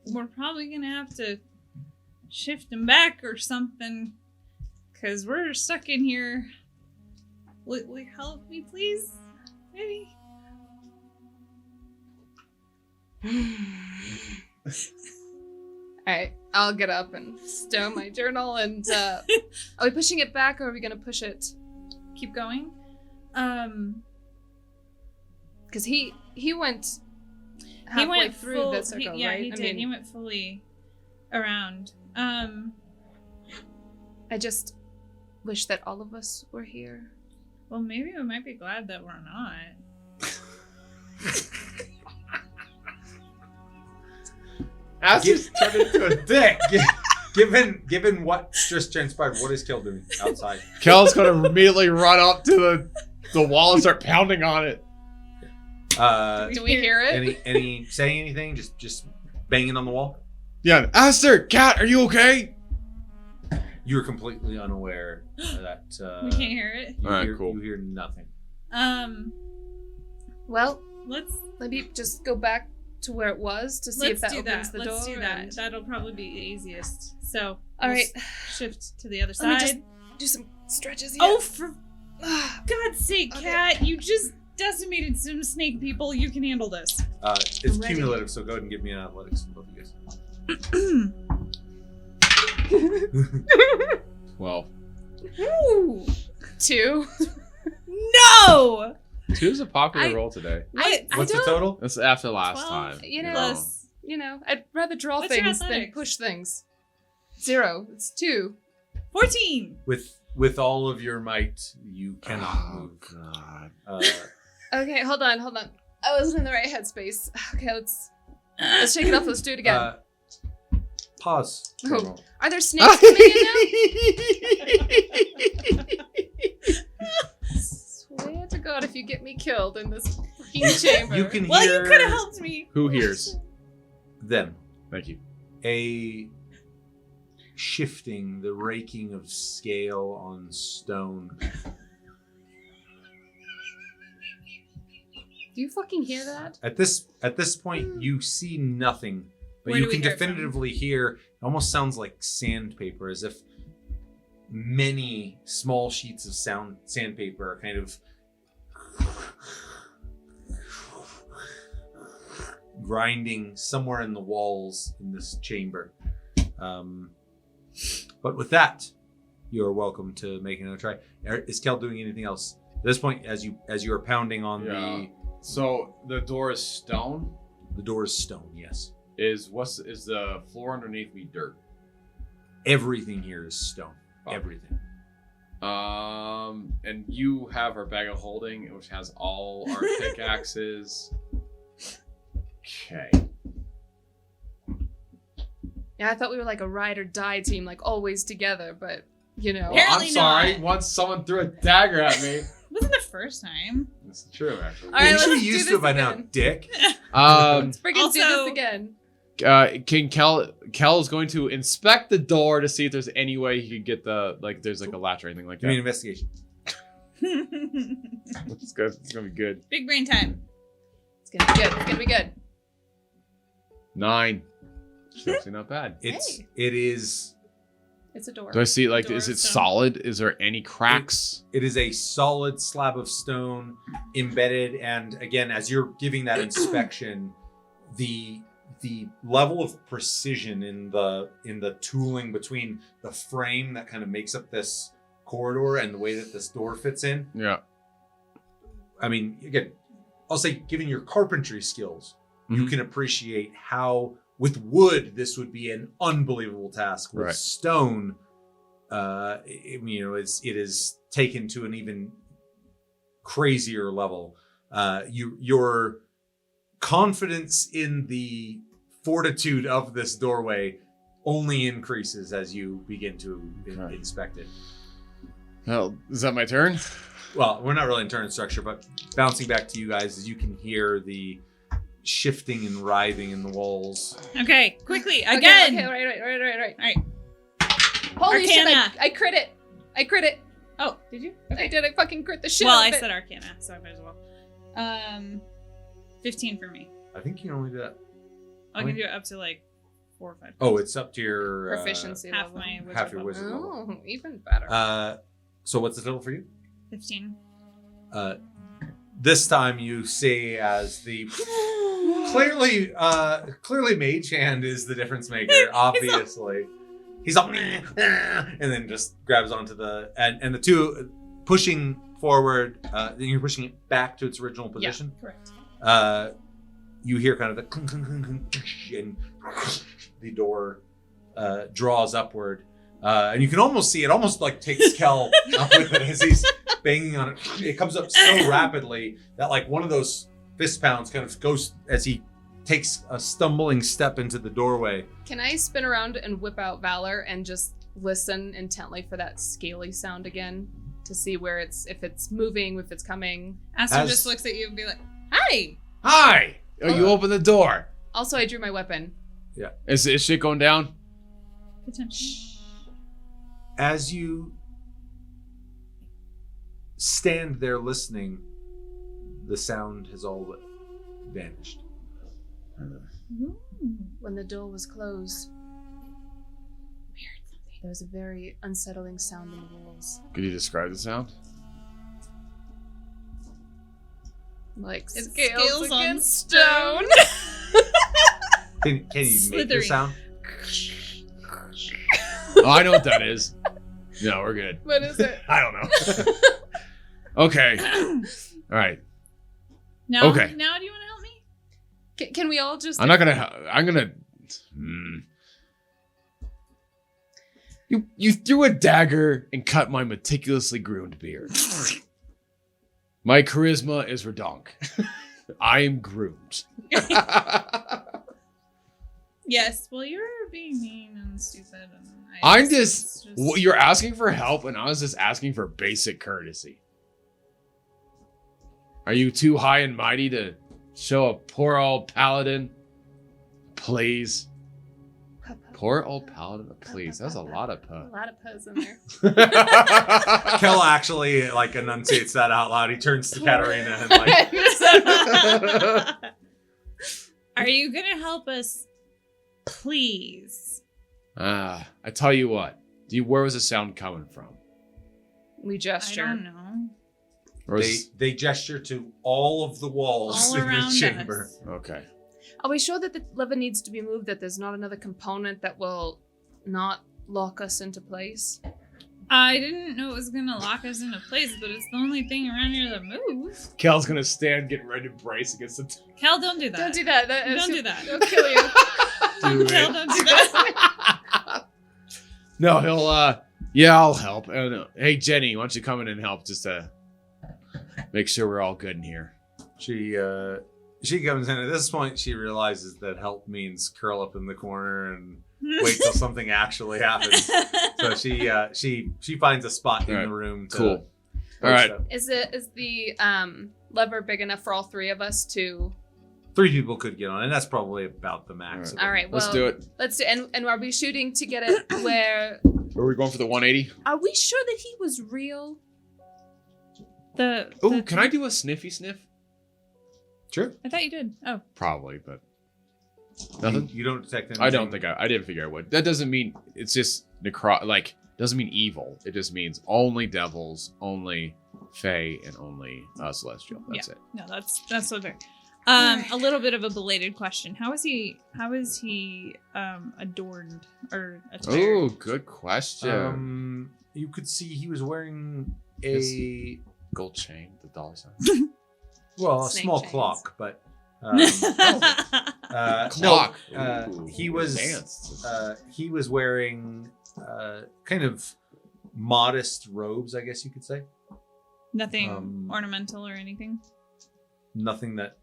we're probably gonna have to shift them back or something, because we're stuck in here. Will you help me, please? Maybe? Alright, I'll get up and stow my journal and are we pushing it back or are we gonna push it? Keep going? Because he went halfway through the circle, yeah, right? he did. He went fully around. I just wish that all of us were here. Well, maybe we might be glad that we're not. Aster's turned into a dick. Given what just transpired, what is Kel doing outside? Kel's gonna immediately run up to the wall and start pounding on it. Do we hear it? Any saying anything? Just banging on the wall? Yeah, Aster, Cat, are you okay? You're completely unaware that We can't hear it. Alright, cool. You hear nothing. Well, Let's maybe just go back to where it was to see if that do opens that. the Let's door. do that. and- That'll probably be the easiest. So, All right. shift to the other Let me side. just do some stretches here. Oh, for God's sake, Okay. Cat! You just decimated some snake people. You can handle this. It's I'm ready. cumulative, so go ahead and give me an athletics from both of you guys. 12. Ooh. 2. No! Two's a popular I- roll today. I What's the don't- total? That's after last 12 time. You know, Plus. I'd rather draw What's your things than athletics? push things. 0. It's 2. 14. With all of your might, you cannot Oh move. god. Okay, hold on. I wasn't in the right headspace. Okay, let's shake it off. Let's do it again. Pause. for a Oh. moment. Are there snakes coming in now? Swear to God, if you get me killed in this fucking chamber. You can Well, hear you could have helped me. Who hears? them. Thank you. A shifting, the raking of scale on stone. Do you fucking hear that? At this point, you see nothing, but Where you do we can hear it from? definitively hear. It almost sounds like sandpaper, as if many small sheets of sandpaper are kind of grinding somewhere in the walls in this chamber. But with that, you are welcome to make another try. Is Kel doing anything else at this point? As you are pounding on So the door is stone. the door is stone. Yes, Is the floor underneath me dirt? everything here is stone. Oh. Everything. And you have our bag of holding, which has all our pickaxes. Okay. Yeah, I thought we were like a ride or die team, like always together, but you know. Well, Apparently I'm sorry. not. Once someone threw a dagger at me. It wasn't the first time. That's true, actually. All right, you should let's be do used to this it by now, again. Dick. Um, Friggin' do Also- this again. Can Kel is going to inspect the door to see if there's any way he could get there's like a latch or anything like Give me an that. investigation. It's good. It's gonna be good. Big brain time. It's gonna be good. It's gonna be good. 9. It's actually not bad. It Hey. is It's a door. Do I see Door is of it stone. solid? Is there any cracks? It is a solid slab of stone embedded, and again, as you're giving that inspection, the level of precision in the tooling between the frame that kind of makes up this corridor and the way that this door fits in. Yeah. I mean, again, I'll say, given your carpentry skills, you Mhm. can appreciate how with wood this would be an unbelievable task. With Right. stone, it is taken to an even crazier level. Your confidence in the fortitude of this doorway only increases as you begin to Okay. inspect it. Well, is that my turn? Well, we're not really in turn structure, but bouncing back to you guys, as you can hear the shifting and writhing in the walls. Okay, quickly, Okay, again. Okay, right. All right. Holy shit, Arcana. I crit it. I crit it. Oh, did you? I did. I fucking crit the shit Well, out I of it. said Arcana, so I might as well. 15 for me. I think you can only do that. I can do it up to like 4 or 5. Oh, it's up to your Proficiency half level. my wizard half your level. wizard level. Oh, even better. So what's the total for you? 15. This time you see as the clearly mage hand is the difference maker, obviously. He's all and then just grabs onto the and the two pushing forward, then you're pushing it back to its original position. Correct. You hear kind of the clunk, clunk, clunk, clunk, and the door draws upward. And you can almost see it almost like takes Kel up with it as he's banging on it. It comes up so rapidly that like one of those fist pounds kind of goes as he takes a stumbling step into the doorway. Can I spin around and whip out Valor and just listen intently for that scaly sound again to see where if it's moving, if it's coming? Aster As- just looks at you and be like, "Hi." Hi! Oh, you open the door. Also, I drew my weapon. Is shit going down? Potentially. As you stand there listening, the sound has all but vanished. When the door was closed, there was a very unsettling sound in the walls. Could you describe the sound? Like It scales, scales on against stone. Can you make the Slithering. sound? Oh, I know what that is. No, we're good. What is it? I don't know. Okay. All right. Now, Okay. Now, do you want to help me? Can we all just? I'm gonna. You threw a dagger and cut my meticulously groomed beard. My charisma is redonk. I am groomed. Yes. Well, you're being mean and stupid, and I'm it's just. You're asking for help, and I was just asking for basic courtesy. Are you too high and mighty to show a poor old paladin? Please. Poor old paladin, please. That's a lot of A puh. lot of pose in there. Kel actually like enunciates that out loud. He turns to Katarina and like, Are you gonna help us, please? I tell you what. Where was the sound coming from? We gesture. I don't know. Or was- they gesture to all of the walls All in the around chamber. us. Okay. Are we sure that the lever needs to be moved? That there's not another component that will not lock us into place? I didn't know it was gonna lock us into place, but it's the only thing around here that moves. Kel's gonna stand, getting ready to brace against the. Kel, don't do that. Don't do that. Don't do that. They'll kill you. Kel, don't do that. No, he'll. Yeah, I'll help. Hey, Jenny, why don't you come in and help just to make sure we're all good in here? She comes in. At this point, she realizes that help means curl up in the corner and wait till something actually happens. So she finds a spot in All right. the room. To Cool. All right. Is the lever big enough for all three of us to? 3 people could get on, and that's probably about the max. All All right. Well, Let's do it. Let's do. And are we shooting to get it where? Are we going for the 180? Are we sure that he was real? Oh, can I do a sniffy sniff? Sure. I thought you did. Oh. Probably, but nothing. You don't detect anything. I don't think I didn't figure I would. That doesn't mean it's just doesn't mean evil. It just means only devils, only fae, and only celestial. That's it. No, that's so fair. A little bit of a belated question. How is he adorned or attired? Oh, good question. You could see he was wearing a Gold chain, the dollar sign. a Snake small chains. clock, but Clock. No, Ooh, he was advanced. he was wearing kind of modest robes, I guess you could say. Nothing ornamental or anything. Nothing that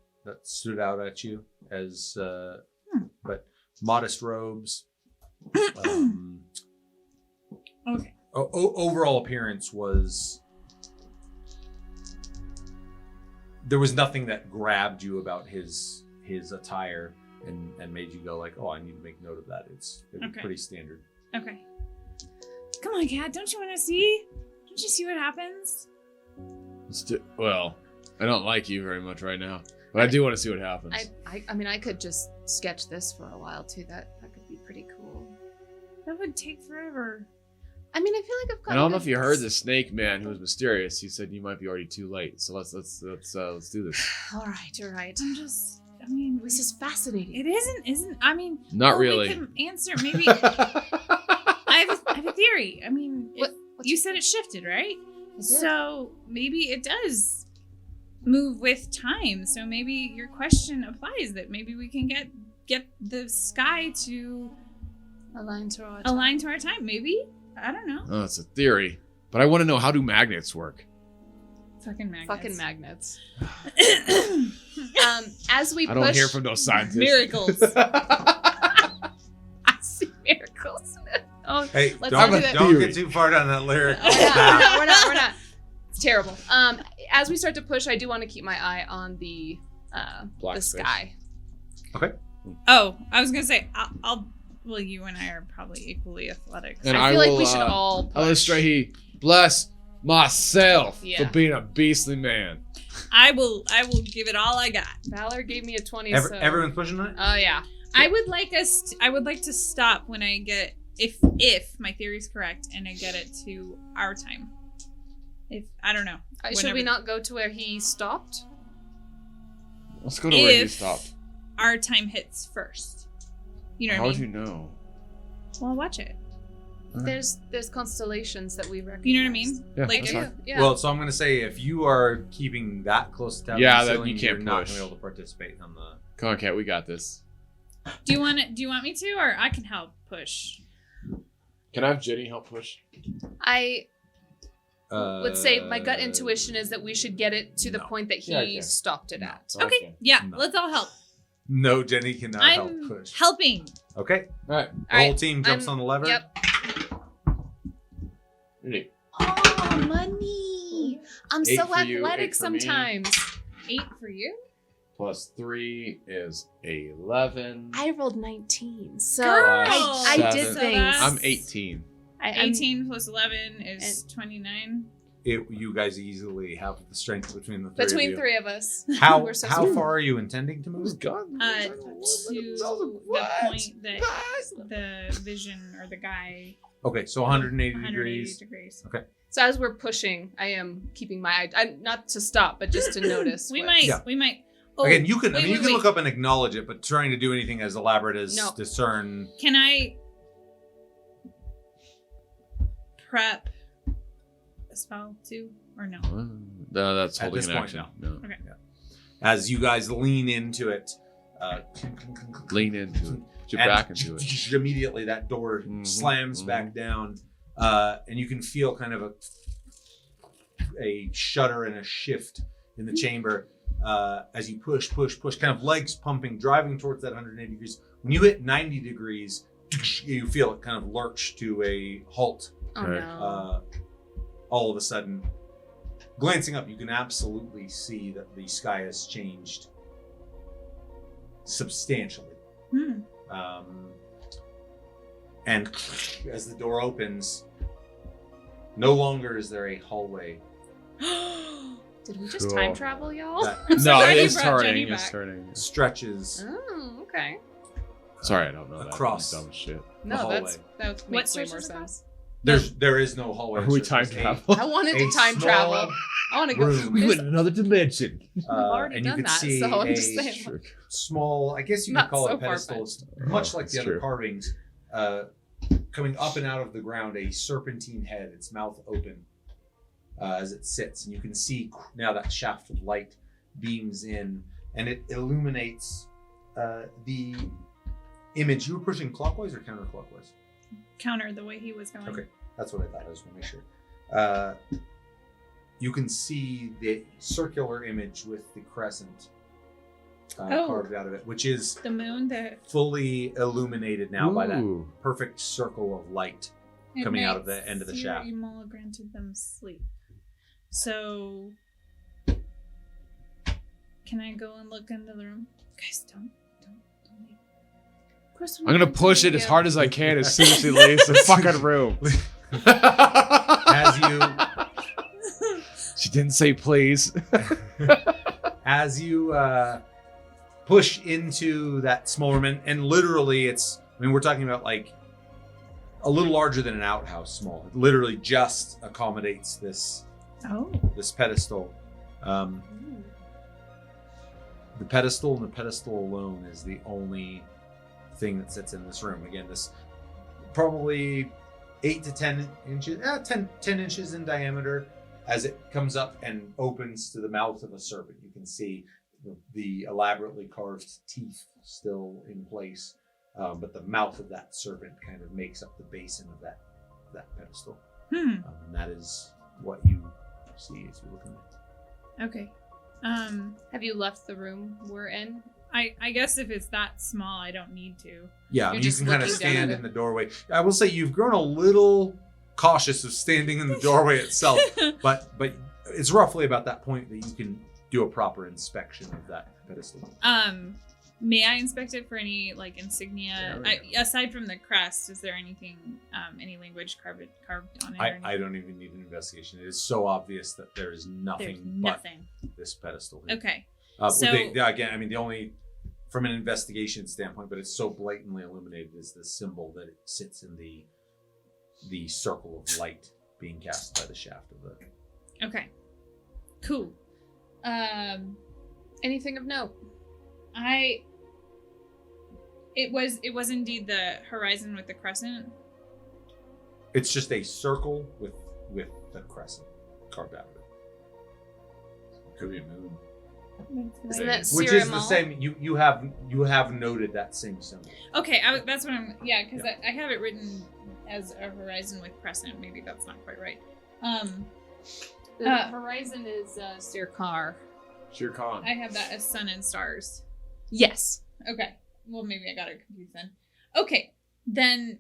stood out at you as but modest robes. Okay. Overall appearance was there was nothing that grabbed you about his attire and made you go like, oh, I need to make note of that. It's Okay. pretty standard. Okay. Come on, Kat. Don't you want to see? Don't you see what happens? Well, I don't like you very much right now, but I do want to see what happens. I mean, I could just sketch this for a while too. That could be pretty cool. That would take forever. I mean, I feel like I've got. And I don't know if you heard the snake man who was mysterious. He said you might be already too late. So let's do this. All right, you're right. I mean, This is fascinating. it isn't. I mean, Not well, really. We can answer maybe. I have a theory. I mean, What- you said it shifted, right? I did. So maybe it does move with time. So maybe your question applies that maybe we can get the sky to align to our align to our time. Maybe. I don't know. Oh, it's a theory, but I want to know, how do magnets work? Fucking magnets. fucking magnets. As we I push, don't hear from those scientists. Miracles. I see miracles. Oh, Hey, Let's don't, not do that. don't get too far down that lyric. we're not. It's terrible. As we start to push, I do want to keep my eye on the Black space. sky. Oh, I was gonna say I'll. Well, you and I are probably equally athletic. And I feel like will, we should all push. Illustrate bless myself Yeah. for being a beastly man. I will give it all I got. Valor gave me a 20. so Everyone's pushing on it? Oh yeah. I would like to stop when I get if my theory is correct and I get it to our time. If I don't know. Should we Whenever- not go to where he stopped? Let's go to where you If stopped. our time hits first. You know How what I would mean? you know? Well, watch it. There's constellations that we recognize. You know what I mean? Yeah, Like, that's if- fine. Yeah. Well, so I'm going to say if you are keeping that close to Yeah, the that ceiling, you can't you're not push. going to be able to participate on the. Come on, Kat, we got this. do you want me to, or I can help push? Can I have Jenny help push? I would say my gut intuition is that we should get it to the no. point that he Yeah, okay. stopped it at. Okay, yeah, No. let's all help. No, Jenny cannot help I'm push. helping. Okay. All right. The whole team jumps I'm- on the lever. Yep. Ready? Oh, money! I'm 8 so for you, athletic 8 for me. sometimes. 8 for you? Plus 3 is 11. I rolled 19, so Girl! I did Seven. things. that's- I'm 18. I'm- 18 plus 11 is 29. You guys easily have the strength between the three between of you. three of us. How We're so how smart. far are you intending to Who's move? gone? To the point that the vision or the guy 180 180 degrees. degrees. So as we're pushing, I am keeping my eye, not to stop, but just to notice. We what's- might. We might. Oh, Again, you can. I wait, mean, you wait, can wait. look up and acknowledge it, but trying to do anything as elaborate as No. discern. Can I prep a spell too, or no? No, that's At holding this an point, action. no. No. As you guys lean into it, Lean into it. Get and back into it. immediately that door Mhm, slams mhm. back down, and you can feel kind of a shudder and a shift in the chamber as you push, kind of legs pumping, driving towards that 180 degrees. When you hit 90 degrees, you feel it kind of lurch to a halt. Oh Okay. no. All of a sudden, glancing up, you can absolutely see that the sky has changed substantially. Hmm. And as the door opens, no longer is there a hallway. Did we just Cool. time travel, y'all? That I'm so No, glad you it's brought Jenny turning. It's back. turning. stretches Oh, okay. Sorry, I don't know Across. that. Dumb shit. No, hallway. that What makes way more stretches sense. There is no hallway. Are we It's time just travel? I wanted a to time small travel. I want to go. room. We There's- went in another dimension. already and you done can that, see so I'm a just saying. small, I guess you Not could call so it pedestals, far-fetched. much like that's the other true. carvings, coming up and out of the ground, a serpentine head, its mouth open as it sits. And you can see now that shaft of light beams in, and it illuminates the image. You were pushing clockwise or counterclockwise? Counter the way he was going. Okay. That's what I thought. I just want to make sure. You can see the circular image with the crescent carved out of it, which is The moon. The fully illuminated now by that Ooh. perfect circle of light. Coming out of the end of the shaft. Imola granted them sleep. So, can I go and look into the room? Guys, don't leave. Chris, I'm gonna push it as hard as I can as soon as she leaves the fucking room. As you She didn't say please. as you push into that small room, and literally it's, I mean, we're talking about like a little larger than an outhouse small. It literally just accommodates this Oh. pedestal. The pedestal and the pedestal alone is the only thing that sits in this room. Again, this probably 8 to 10 inches, 10 inches in diameter. As it comes up and opens to the mouth of a serpent, you can see the elaborately carved teeth still in place, but the mouth of that serpent kind of makes up the basin of that pedestal. And that is what you see as you look at it. Okay. Have you left the room we're in? I guess if it's that small, I don't need to. Yeah, I You're mean, you just can kind of looking down stand at in it. the doorway. I will say you've grown a little cautious of standing in the doorway itself, but it's roughly about that point that you can do a proper inspection of that pedestal. May I inspect it for any like insignia? Yeah, Aside from the crest, is there anything, any language carved on it? or anything? I don't even need an investigation. It is so obvious that there is nothing There's but nothing. this pedestal here. Okay. With So- again, I mean, the only, from an investigation standpoint, but it's so blatantly illuminated, is the symbol that it sits in the circle of light being cast by the shaft of the. Okay. Cool. Anything of note? It was indeed the horizon with the crescent. It's just a circle with the crescent carved out of it. Could be a moon. Isn't that Which is the Sirimal? same. You have noted that same symbol. Okay, that's what I'm. Yeah, because I have it written as a horizon with crescent. Maybe that's not quite right. The horizon is Sirkar. Shere Khan. I have that as sun and stars. Yes. Okay. Well, maybe I got it confused then. Okay, then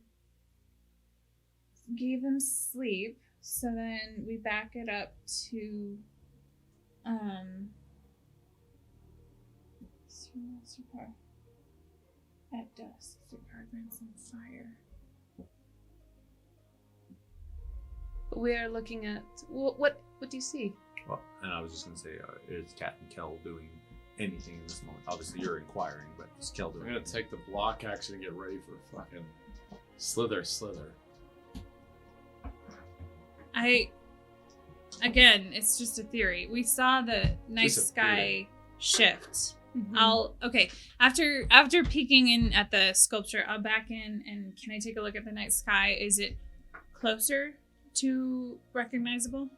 gave him sleep. So then we back it up to Sirkar. At dusk, Sirkar burns on fire. We are looking at what do you see? Well, and I was just gonna say, is Cat and Kel doing anything in this moment? Obviously, you're inquiring, but is Kel I'm doing? gonna anything? take the block action and get ready for fucking slither. Again, it's just a theory. We saw the night Just a sky shift. Mm-hmm. After peeking in at the sculpture, I'll back in and can I take a look at the night sky? Is it closer to recognizable?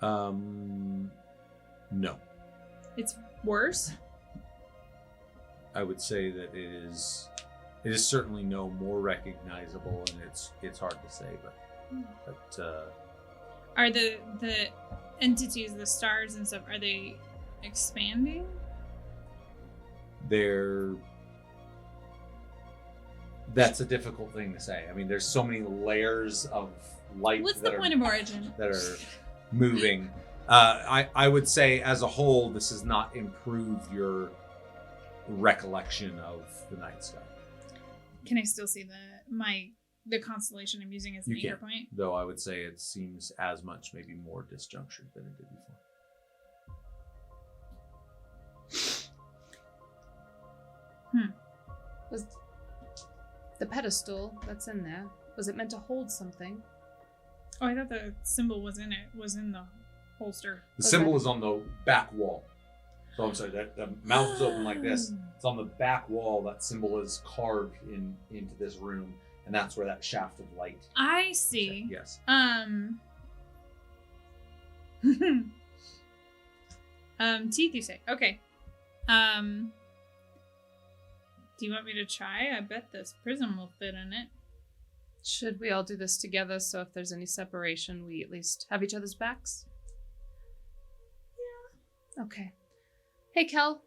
No. It's worse. I would say that it is certainly no more recognizable, and it's hard to say, but Are the entities, the stars and stuff, are they expanding? that's a difficult thing to say. I mean, there's so many layers of light What's the point of origin? that are moving. I would say as a whole, this has not improved your recollection of the night sky. Can I still see the constellation I'm using as an You anchor can, point? though I would say it seems as much, maybe more disjunctured than it did before. Was the pedestal that's in there, was it meant to hold something? Oh, I thought the symbol was in it. Was in the holster. The Okay. symbol is on the back wall. So I'm sorry, that the mouth is open like this. It's on the back wall. That symbol is carved into this room, and that's where that shaft of light. I see. Yes. Teeth, you say? Okay. Do you want me to try? I bet this prism will fit in it. Should we all do this together so if there's any separation, we at least have each other's backs? Yeah. Okay. Hey, Kel,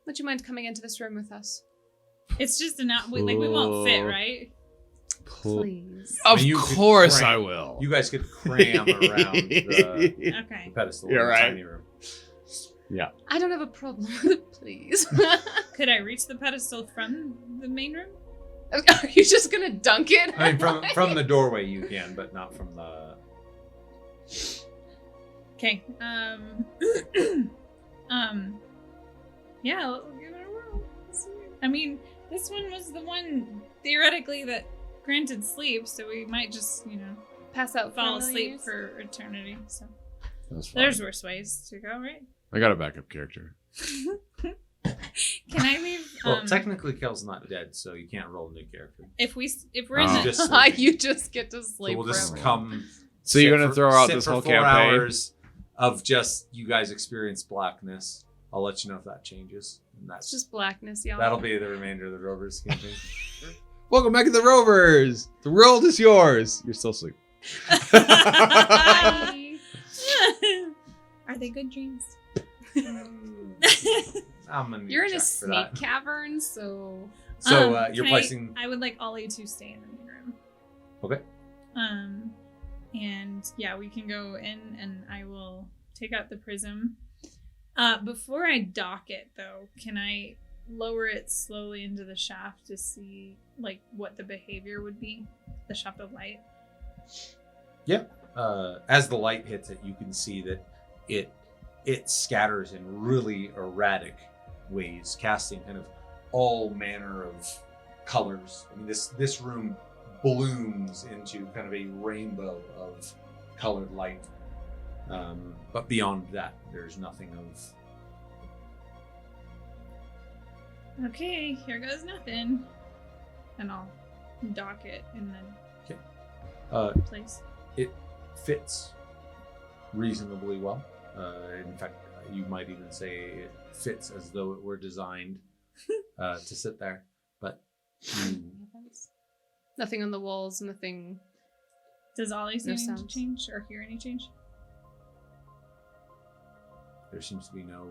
would you mind coming into this room with us? It's just we won't fit, right? Please. I Of mean, you could course cram. I will. You guys could cram around the Okay. pedestal You're in the right. tiny room. I don't have a problem with it, please. Could I reach the pedestal from the main room? Are you just gonna dunk it? I mean, from the doorway you can, but not from the. Okay. Yeah, we'll give it a whirl. I mean, this one was the one theoretically that granted sleep, so we might just, Pass out, fall for a million asleep years? for eternity. So That's fine. there's worse ways to go, right? I got a backup character. Can I leave? Well, technically, Kel's not dead, so you can't roll a new character. if we're in Oh. the Just sleeping. You just get to So sleep we'll just forever. come. So you're sit gonna for- throw out sit this for whole 4 campaign? hours of just you guys experience blackness. I'll let you know if that changes. And It's just blackness, y'all. that'll be the remainder of the Rovers campaign. Welcome back to the Rovers. The world is yours. You're still asleep. Bye. Are they good dreams? I'm gonna need You're to in a check for snake that. cavern, so So you're Can placing. I would like Ollie to stay in the main room. Okay. And yeah, we can go in, and I will take out the prism. Before I dock it, though, can I lower it slowly into the shaft to see what the behavior would be? The shaft of light. Yeah. As the light hits it, you can see that it scatters in really erratic ways, casting kind of all manner of colors. I mean, this room blooms into kind of a rainbow of colored light. But beyond that, there's nothing of. Okay, here goes nothing. And I'll dock it, and then place? It fits reasonably well. In fact, you might even say it fits as though it were designed to sit there. But Nothing on the walls, nothing. Does Ollie see No anything to sounds. change or hear any change? there seems to be no.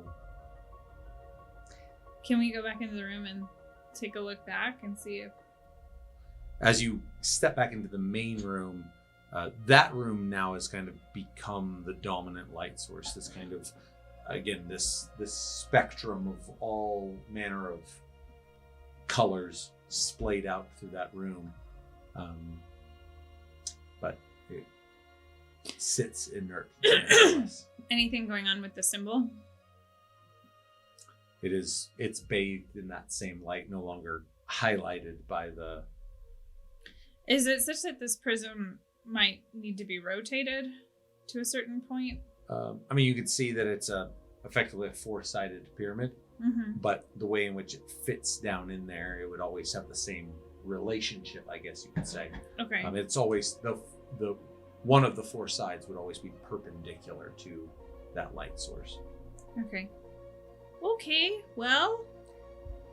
Can we go back into the room and take a look back and see if... As you step back into the main room, that room now has kind of become the dominant light source. This kind of, again, this spectrum of all manner of colors splayed out through that room. But it sits inert. Anything going on with the symbol? It's bathed in that same light, no longer highlighted by the. Is it such that this prism might need to be rotated to a certain point? I mean, you could see that it's effectively a four-sided pyramid, Mm-hmm. but the way in which it fits down in there, it would always have the same relationship, I guess you could say. Okay. It's always the one of the four sides would always be perpendicular to that light source. Okay. Okay. Well,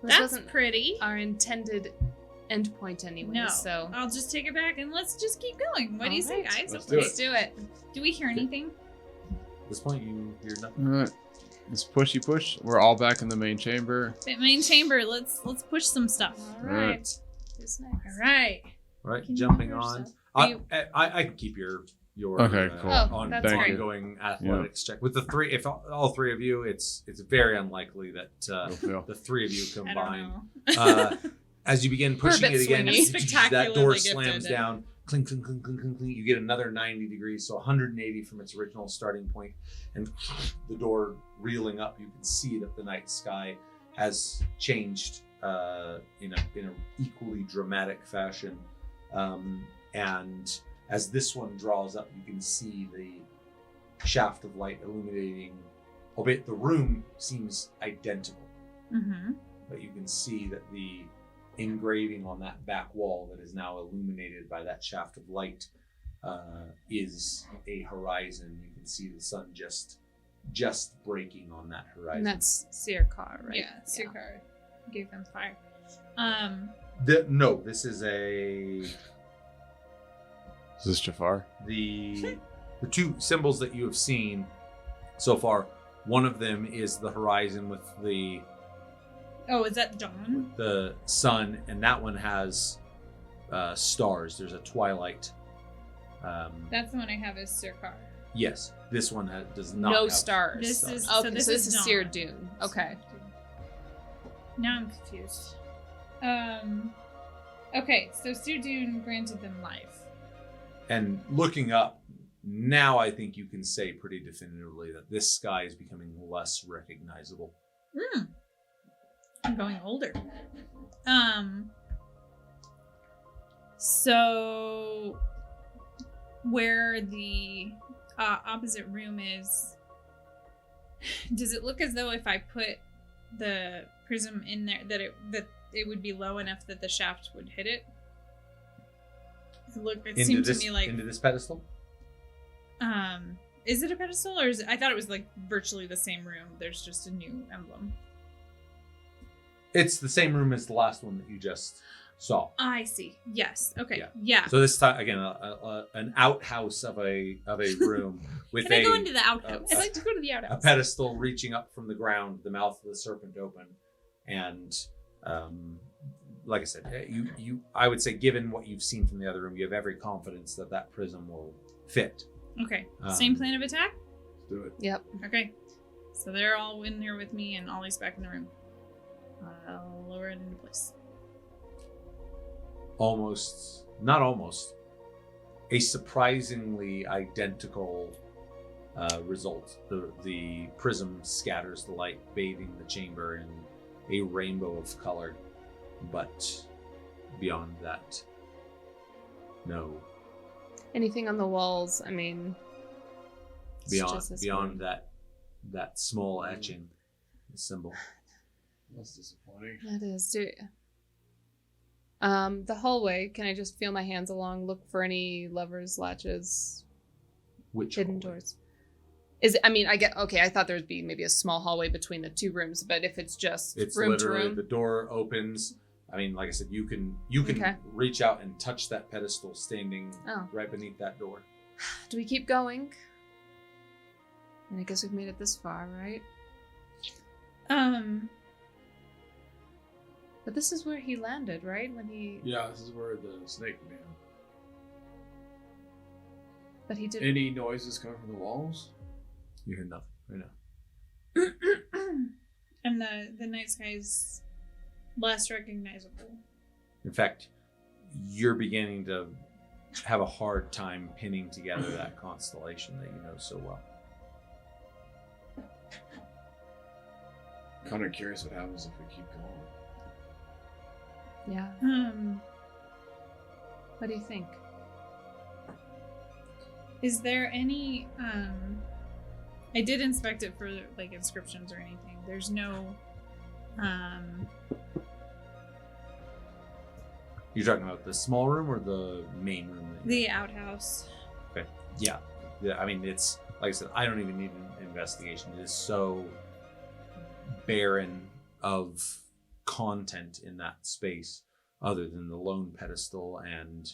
This that's wasn't pretty. our intended endpoint anyway. No. So I'll just take it back and let's just keep going. What do you say, Alright. guys? Let's do let's do it. Do we hear anything? At this point, you hear nothing. All right. Let's pushy push. We're all back in the main chamber. The main chamber. Let's push some stuff. All Alright. right. Who's next? All right. All right, Can you jumping hear on. stuff? Are I, you- I can keep your Okay, cool. Oh, that's Thank you. ongoing athletics check with the three. If all three of you, it's very unlikely that You'll fail. the three of you I combined. don't know. As you begin We're a pushing bit it again, swingy. that Spectacularly door gifted. slams down. Clink, clink, clink, clink, clink, clink. You get another 90 degrees, so 180 from its original starting point, and the door reeling up. You can see that the night sky has changed in a equally dramatic fashion, and as this one draws up, you can see the shaft of light illuminating. Albeit the room seems identical, Mm-hmm. but you can see that the engraving on that back wall that is now illuminated by that shaft of light is a horizon. You can see the sun just breaking on that horizon. And that's Sirkar, right? Yeah, Sukar gave them fire. No, this is a Is this Jafar? the two symbols that you have seen so far. One of them is the horizon with the Oh, is that dawn? sun, and that one has stars. There's a twilight. That's the one I have is Sirkar. Yes, this one does not. No have stars. This is Okay, so this so this is is dawn. Seer Dune. Okay. Now I'm confused. Okay, so Sudun granted them life. And looking up now, I think you can say pretty definitively that this sky is becoming less recognizable. I'm going older. So where the opposite room is, does it look as though if I put the prism in there that it would be low enough that the shaft would hit it? It seemed to me like into this pedestal. is it a pedestal or is it, I thought it was like virtually the same room. There's just a new emblem. It's the same room as the last one that you just saw. I see. Yes. Okay. Yeah. Yeah. So this time again, an outhouse of a room with Can I go into the outhouse? I'd like to go to the a outhouse. pedestal reaching up from the ground, the mouth of the serpent open, and like I said, I would say, given what you've seen from the other room, you have every confidence that that prism will fit. Okay. Same plan of attack? Let's do it. Yep. Okay. So they're all in here with me and Ollie's back in the room. I'll lower it into place. Not almost, a surprisingly identical result. The prism scatters the light, bathing the chamber in a rainbow of color, but beyond that, no. Anything on the walls? I mean, it's Beyond just as beyond weird. that small etching, the symbol. That's disappointing. That is. The hallway. Can I just feel my hands along, look for any levers, latches, Which hidden hallway? doors? I thought there would be maybe a small hallway between the 2 rooms, but if it's just It's room to literally room. the door opens. I mean, like I said, you can Okay. reach out and touch that pedestal standing Oh. right beneath that door. Do we keep going? And I guess we've made it this far, right? But this is where he landed, right? When he... Yeah, this is where the snake man. But he did... Any noises coming from the walls? You hear nothing right now. And the night sky is less recognizable. In fact, you're beginning to have a hard time pinning together that constellation that you know so well. Kind of curious what happens if we keep going. Yeah. What do you think? Is there any I did inspect it for like inscriptions or anything. There's no You're talking about the small room or the main room? the outhouse. Yeah. I mean, it's like I said, I don't even need an investigation. It is so barren of content in that space other than the lone pedestal and,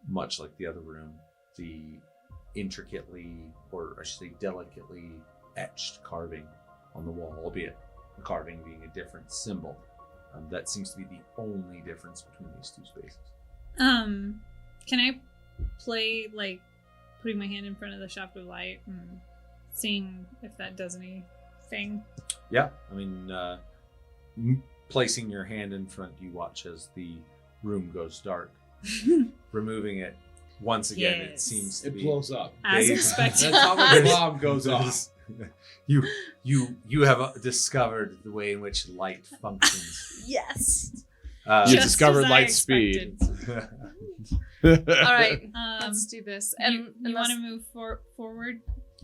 much like the other room, the intricately, or I should say delicately etched carving on the wall, albeit the carving being a different symbol. That seems to be the only difference between these 2 spaces. Can I play like putting my hand in front of the shaft of light and seeing if that does anything? Yeah, I mean, placing your hand in front, you watch as the room goes dark. Removing it, once again, it Yes. seems to It be blows up. As Dave- expected. That's how my bomb goes off. You have discovered the way in which light functions. Yes. You Just discovered as I light speed. All right. Um, Let's do this. you And want to move forward?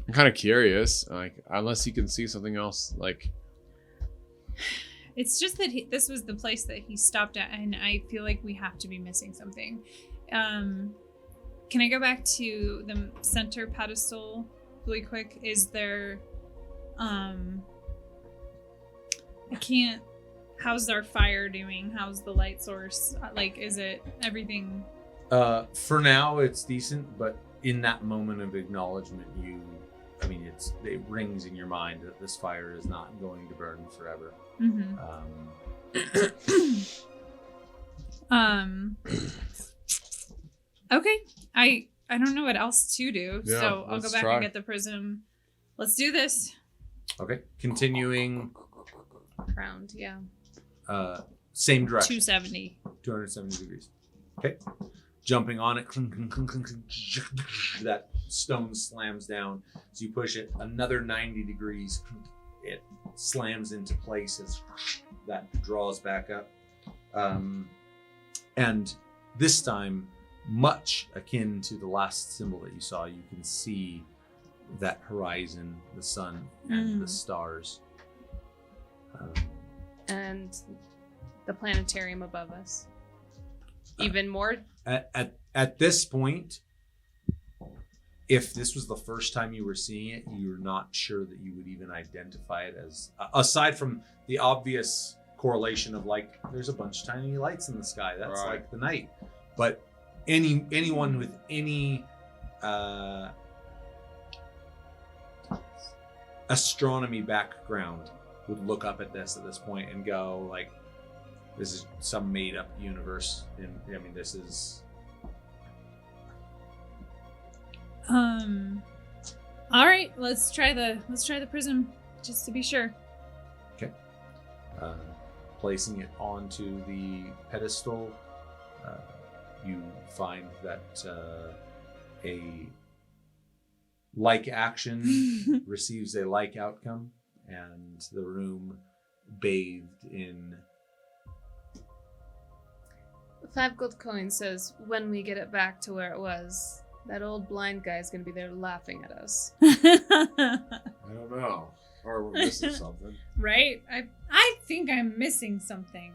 I'm kind of curious, like, unless you can see something else, like, It's just that this was the place that he stopped at, and I feel like we have to be missing something. Can I go back to the center pedestal really quick? Is there, I can't, how's our fire doing? How's the light source? Like, is it everything? For now, it's decent, but in that moment of acknowledgement, it rings in your mind that this fire is not going to burn forever. Mm-hmm. Okay. I don't know what else to do, Yeah, so I'll go let's back try. and get the prism. Let's do this. Okay, continuing, round, yeah. same direction. 270. 270 degrees. Okay. Jumping on it. Clink, clink, clink, clink, clink. That stone slams down. So you push it another 90 degrees. It slams into place as that draws back up. And this time, much akin to the last symbol that you saw, you can see that horizon, the sun, and the stars. And the planetarium above us. Even more. At this point, if this was the first time you were seeing it, you're not sure that you would even identify it as, aside from the obvious correlation of like, there's a bunch of tiny lights in the sky. That's Right. like the night. But anyone with any astronomy background would look up at this point and go like, this is some made up universe. And I mean, this is all right, let's try the prism just to be sure. placing it onto the pedestal. You find that a like action receives a like outcome, and the room bathed in 5 gold coins says, when we get it back to where it was, that old blind guy's gonna be there laughing at us. I don't know. Or we're missing something. Right? I think I'm missing something.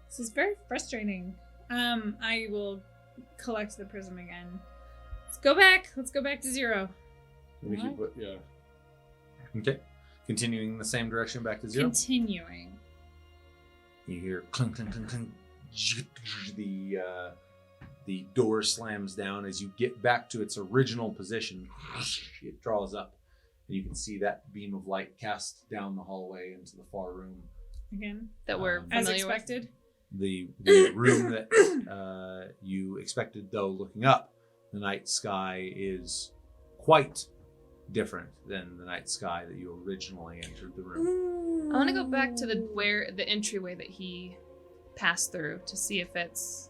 This is very frustrating. I will collect the prism again. Let's go back. Let's go back to 0. Let me keep it. Yeah. Okay. Continuing in the same direction back to 0. Continuing. You hear clink, clink, clink, clink. The door slams down as you get back to its original position. It draws up, and you can see that beam of light cast down the hallway into the far room. Again. That we're As familiar with. expected. The room that you expected, though, looking up, the night sky is quite different than the night sky that you originally entered the room. I want to go back to the entryway that he passed through to see if it's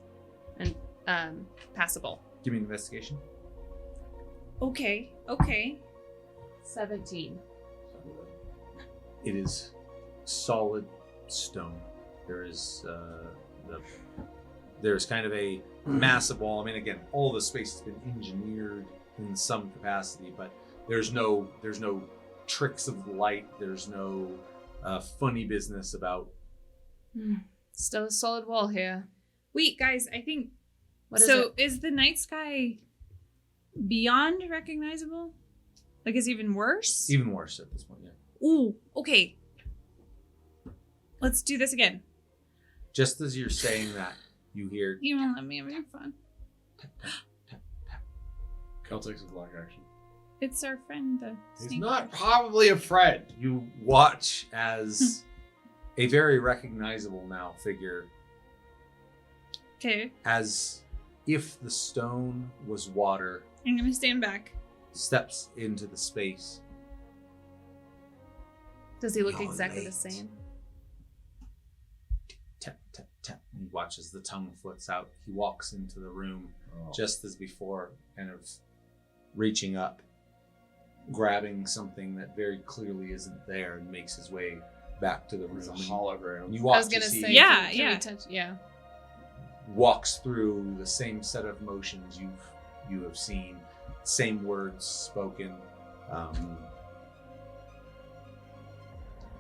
passable. Give me an investigation. Okay. 17. It is solid stone. There's kind of a massive wall. I mean, again, all the space has been engineered in some capacity, but there's no tricks of the light. There's no funny business about. Still a solid wall here. Wait, guys, I think. What is so it? is the night sky beyond recognizable? Like, is it even worse? Even worse at this point, yeah. Ooh, okay. Let's do this again. Just as you're saying that, you hear You won't let me have any fun. Cal takes a black action. It's our friend, the He's snake. not probably a friend. you watch as a very recognizable now figure, Okay, as if the stone was water, I'm gonna stand back. steps into the space. Does he look You're exactly the late. same? Tap, tap, tap. He watches the tongue flits out. He walks into the room just as before, kind of reaching up, grabbing something that very clearly isn't there, and makes his way back to the room. It's a And hologram. you I watch was gonna as he say, Yeah, can yeah. we touch? Yeah. walks through the same set of motions you have seen, same words spoken,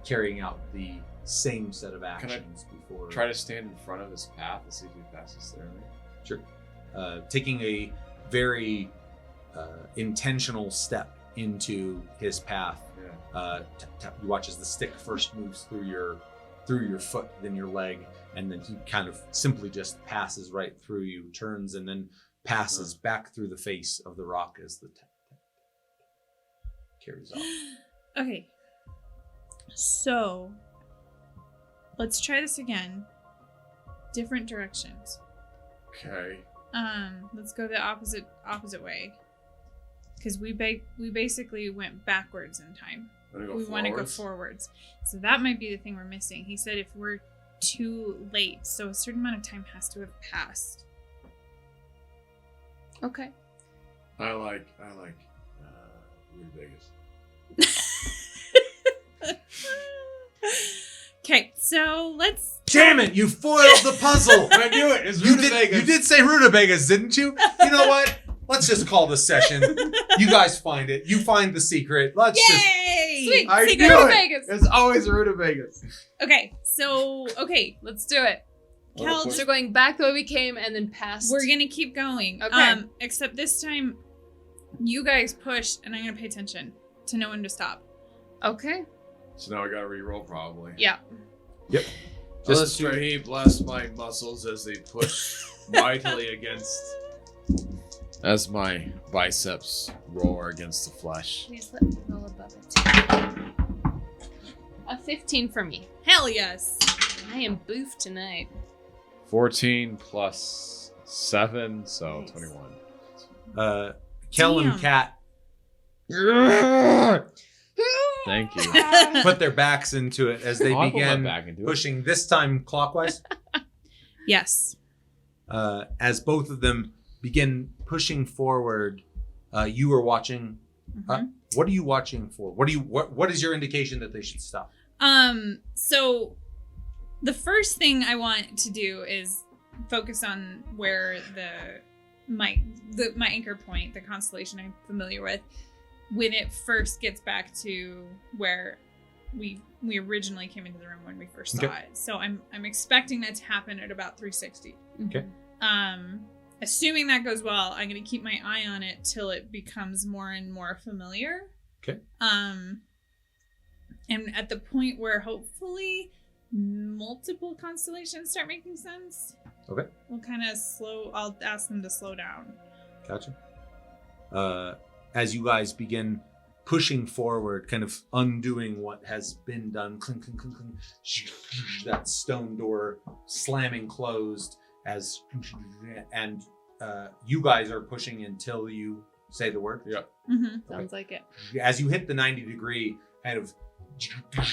carrying out the same set of actions before. Try to stand in front of his path and see if he passes there. Sure. Taking a very intentional step into his path. Yeah. Tap, tap. You watch as the stick first moves through your foot, then your leg, and then he kind of simply just passes right through you, turns, and then passes back through the face of the rock as the tap, tap, tap carries off. Okay. So, let's try this again. Different directions. Okay. Let's go the opposite way. Because we basically went backwards in time. We want to go forwards. So that might be the thing we're missing. He said if we're too late, so a certain amount of time has to have passed. Okay. I like Rutabagas. Okay, so let's. Damn it! You foiled the puzzle. I knew it. It's You Rutabagas. did say rutabagas, didn't you? You know what? Let's just call this session. You guys find it. You find the secret. Let's just. Yay! Sweet. I Secret knew it. Vegas. It's always Rutabagas. Okay, so Let's do it. Cal, So we're going back the way we came and then past. we're gonna keep going. Okay. Except this time, you guys push, and I'm gonna pay attention to know when to stop. Okay. So now I gotta re-roll probably. Yeah. Yep. Just to he bless my muscles as they push mightily against. As my biceps roar against the flesh. Please let me roll above it. A 15 for me. Hell yes. I am boofed tonight. 14 plus 7, so Nice. 21. Kel Damn. and Kat Thank you. put their backs into it as they I'll put my begin back into it. pushing, this time clockwise. Yes. As both of them begin pushing forward, you are watching. What are you watching for? What is your indication that they should stop? So the first thing I want to do is focus on where my anchor point, the constellation I'm familiar with, when it first gets back to where we originally came into the room when we first saw Okay. it. So I'm expecting that to happen at about 360. Okay. Assuming that goes well, I'm going to keep my eye on it till it becomes more and more familiar. Okay. And at the point where hopefully multiple constellations start making sense. Okay. We'll kind of I'll ask them to slow down. Gotcha. As you guys begin pushing forward, kind of undoing what has been done, clink, clink, clink, clink, that stone door slamming closed and you guys are pushing until you say the word. Yep. Mm-hmm. Sounds like it. As you hit the 90-degree, kind of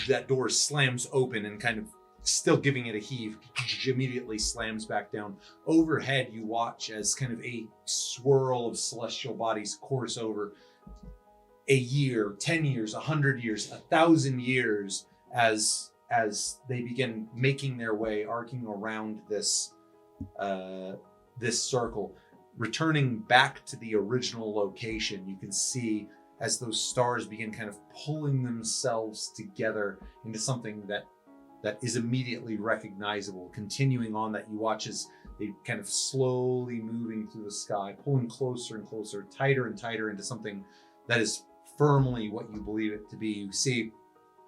that door slams open and kind of still giving it a heave, immediately slams back down. Overhead, you watch as kind of a swirl of celestial bodies course over a year, 10 years, 100 years, 1,000 years as they begin making their way, arcing around this circle, returning back to the original location. You can see as those stars begin kind of pulling themselves together into something that is immediately recognizable. Continuing on, that you watch as they kind of slowly moving through the sky, pulling closer and closer, tighter and tighter into something that is firmly what you believe it to be. You see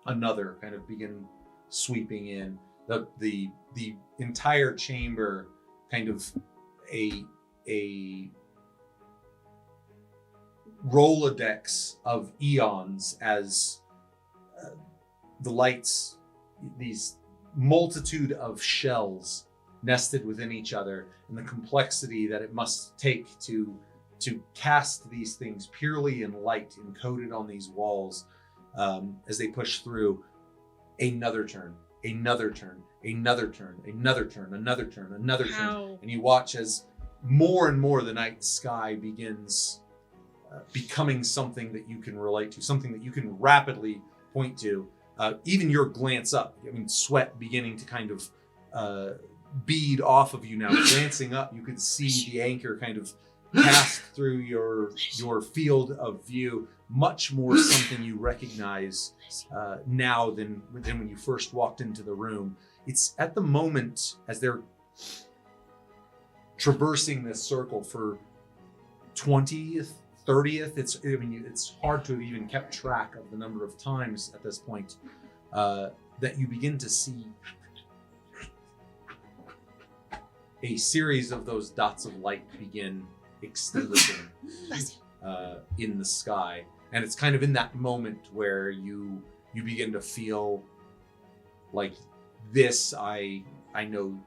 another kind of begin sweeping in. The entire chamber, kind of a Rolodex of eons as the lights, these multitude of shells nested within each other, and the complexity that it must take to cast these things purely in light encoded on these walls, as they push through. Another turn, another turn, another turn, another turn, another turn, another turn, and you watch as more and more the night sky begins becoming something that you can relate to, something that you can rapidly point to. Even your glance up, I mean, sweat beginning to kind of bead off of you now. Glancing up, you could see the anchor kind of pass through your field of view. Much more something you recognize now than when you first walked into the room. It's at the moment as they're traversing this circle for 20th, 30th. It's hard to have even kept track of the number of times at this point that you begin to see a series of those dots of light begin extinguishing in the sky. And it's kind of in that moment where you begin to feel like this. I know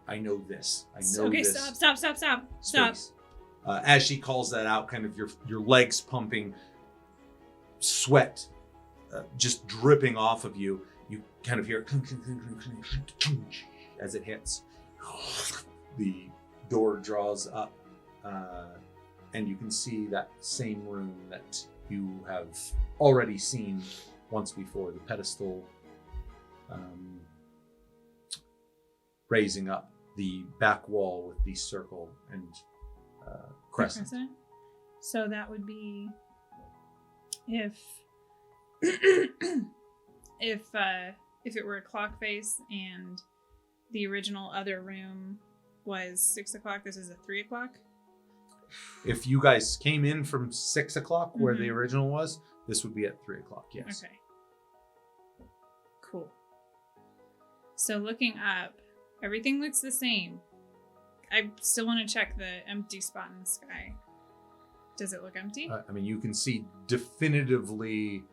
this. I know okay, this. Stop. Space. As she calls that out, kind of your legs pumping, sweat just dripping off of you. You kind of hear as it hits. The door draws up, and you can see that same room that you have already seen once before. The pedestal raising up, the back wall with the circle and crescent. So that would be if if it were a clock face and the original other room was 6 o'clock, this is a 3 o'clock. If you guys came in from 6 o'clock where the original was, this would be at 3 o'clock. Yes. Okay. Cool. So looking up, everything looks the same. I still want to check the empty spot in the sky. Does it look empty? You can see definitively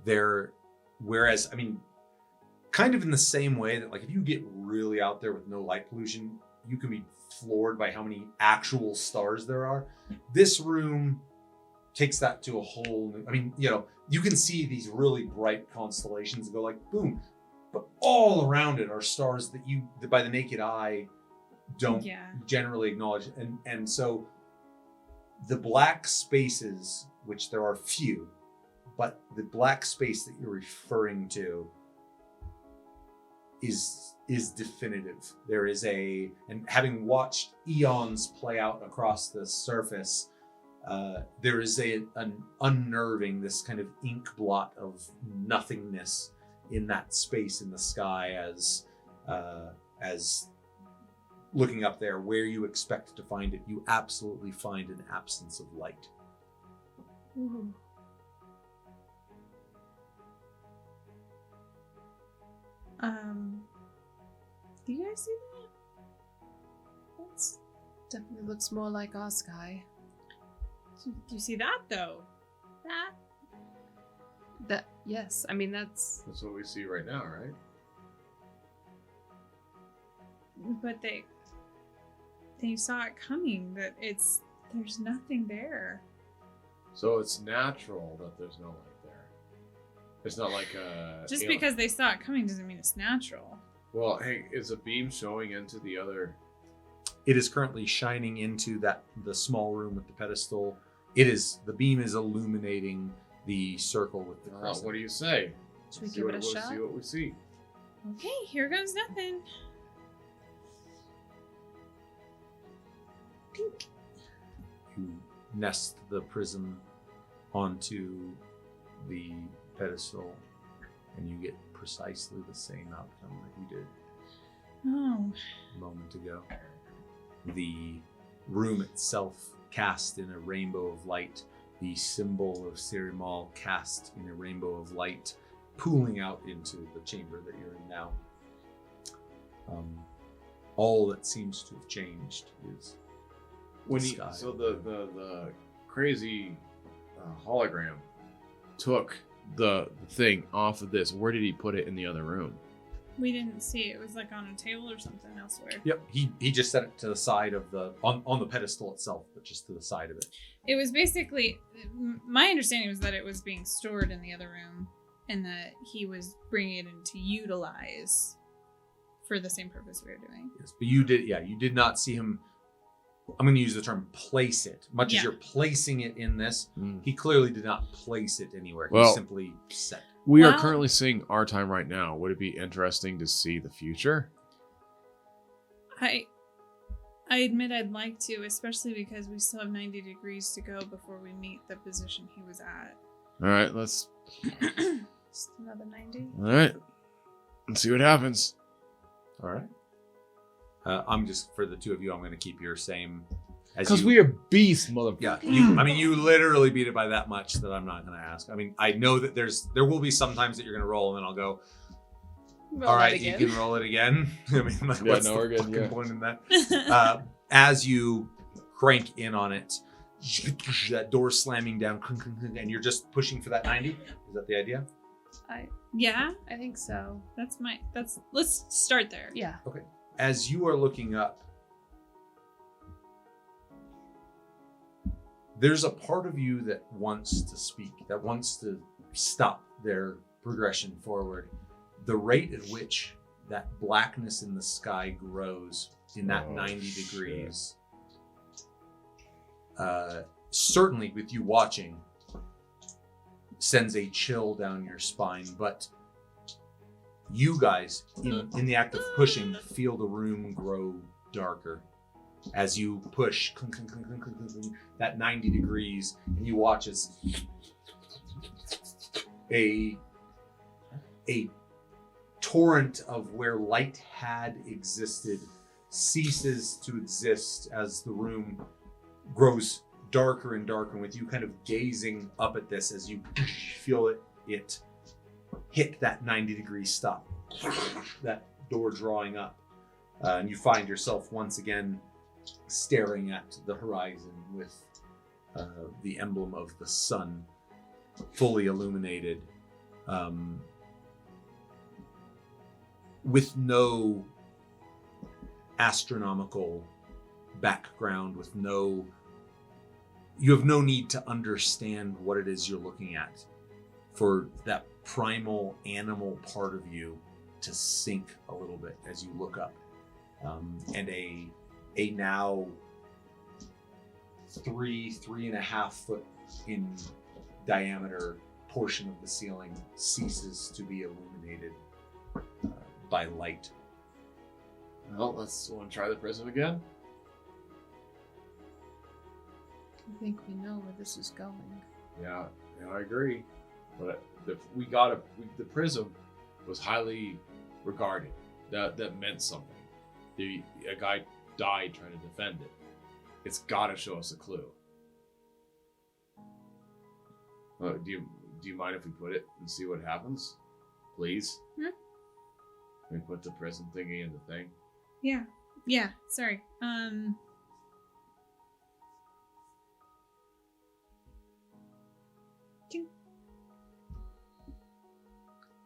there, whereas, kind of in the same way that, like, if you get really out there with no light pollution, you can be floored by how many actual stars there are. This room takes that to a whole new, you can see these really bright constellations that go like boom, but all around it are stars that by the naked eye don't generally acknowledge. And so the black spaces, which there are few, but the black space that you're referring to is definitive. There is and having watched eons play out across the surface, there is an unnerving, this kind of ink blot of nothingness in that space in the sky as looking up there where you expect to find it, you absolutely find an absence of light. Ooh. Do you guys see that? That's, Definitely looks more like our sky. do you see that though? That Yes, I mean that's That's what we see right now, right? but they saw it coming. That there's nothing there. So it's natural that there's no light there. It's not like Just alien. because they saw it coming doesn't mean it's natural. Well, hey, is a beam showing into the other? It is currently shining into the small room with the pedestal. The beam is illuminating the circle with the crescent. What do you say? should we See give what it a shot? See what we see. Okay, here goes nothing. You nest the prism onto the pedestal, and you get precisely the same outcome that you did Oh, a moment ago. The room itself cast in a rainbow of light, the symbol of Sirimal cast in a rainbow of light, pooling out into the chamber that you're in now. All that seems to have changed is When the he, sky. so the crazy hologram took the thing off of this. Where did he put it in the other room? we didn't see it. It was like on a table or something elsewhere. Yep, he just set it to the side of on the pedestal itself, but just to the side of it. It was basically, my understanding was that it was being stored in the other room and that he was bringing it in to utilize for the same purpose we were doing. Yes, but you did not see him. I'm going to use the term place it. Much Yeah. as you're placing it in this, Mm. he clearly did not place it anywhere. Well- He simply set. We are Well- currently seeing our time right now. Would it be interesting to see the future? I admit I'd like to, especially because we still have 90 degrees to go before we meet the position he was at. All right, let's. Just another 90. All right, let's see what happens. All right. I'm just, for the two of you, I'm going to keep your same. Because we are beasts, motherfucker. Yeah, you literally beat it by that much that I'm not going to ask. I mean, I know that there will be some times that you're going to roll, and then I'll go, Roll all that right, you again. can roll it again. I mean, like, Yeah, what's no, the we're good, fucking yeah. point in that? As you crank in on it, that door slamming down, and you're just pushing for that 90. Is that the idea? Yeah, I think so. let's start there. Yeah. As you are looking up, there's a part of you that wants to speak, that wants to stop their progression forward. The rate at which that blackness in the sky grows in that Oh, 90 shit. degrees, certainly with you watching, sends a chill down your spine. But you guys, in the act of pushing, feel the room grow darker as you push that 90 degrees, and you watch as a torrent of where light had existed ceases to exist as the room grows darker and darker, and with you kind of gazing up at this as you feel it hit that 90-degree stop, that door drawing up, and you find yourself once again staring at the horizon with the emblem of the sun fully illuminated, with no astronomical background, you have no need to understand what it is you're looking at for that primal animal part of you to sink a little bit as you look up, and a now 3.5 foot in diameter portion of the ceiling ceases to be illuminated by light. Well, let's want to try the prism again. I think we know where this is going. Yeah, I agree. But the prism was highly regarded. That meant something. A guy died trying to defend it. It's got to show us a clue. Do you mind if we put it and see what happens? Please? Hmm? Can we put the prison thingy in the thing? Yeah. Yeah, sorry.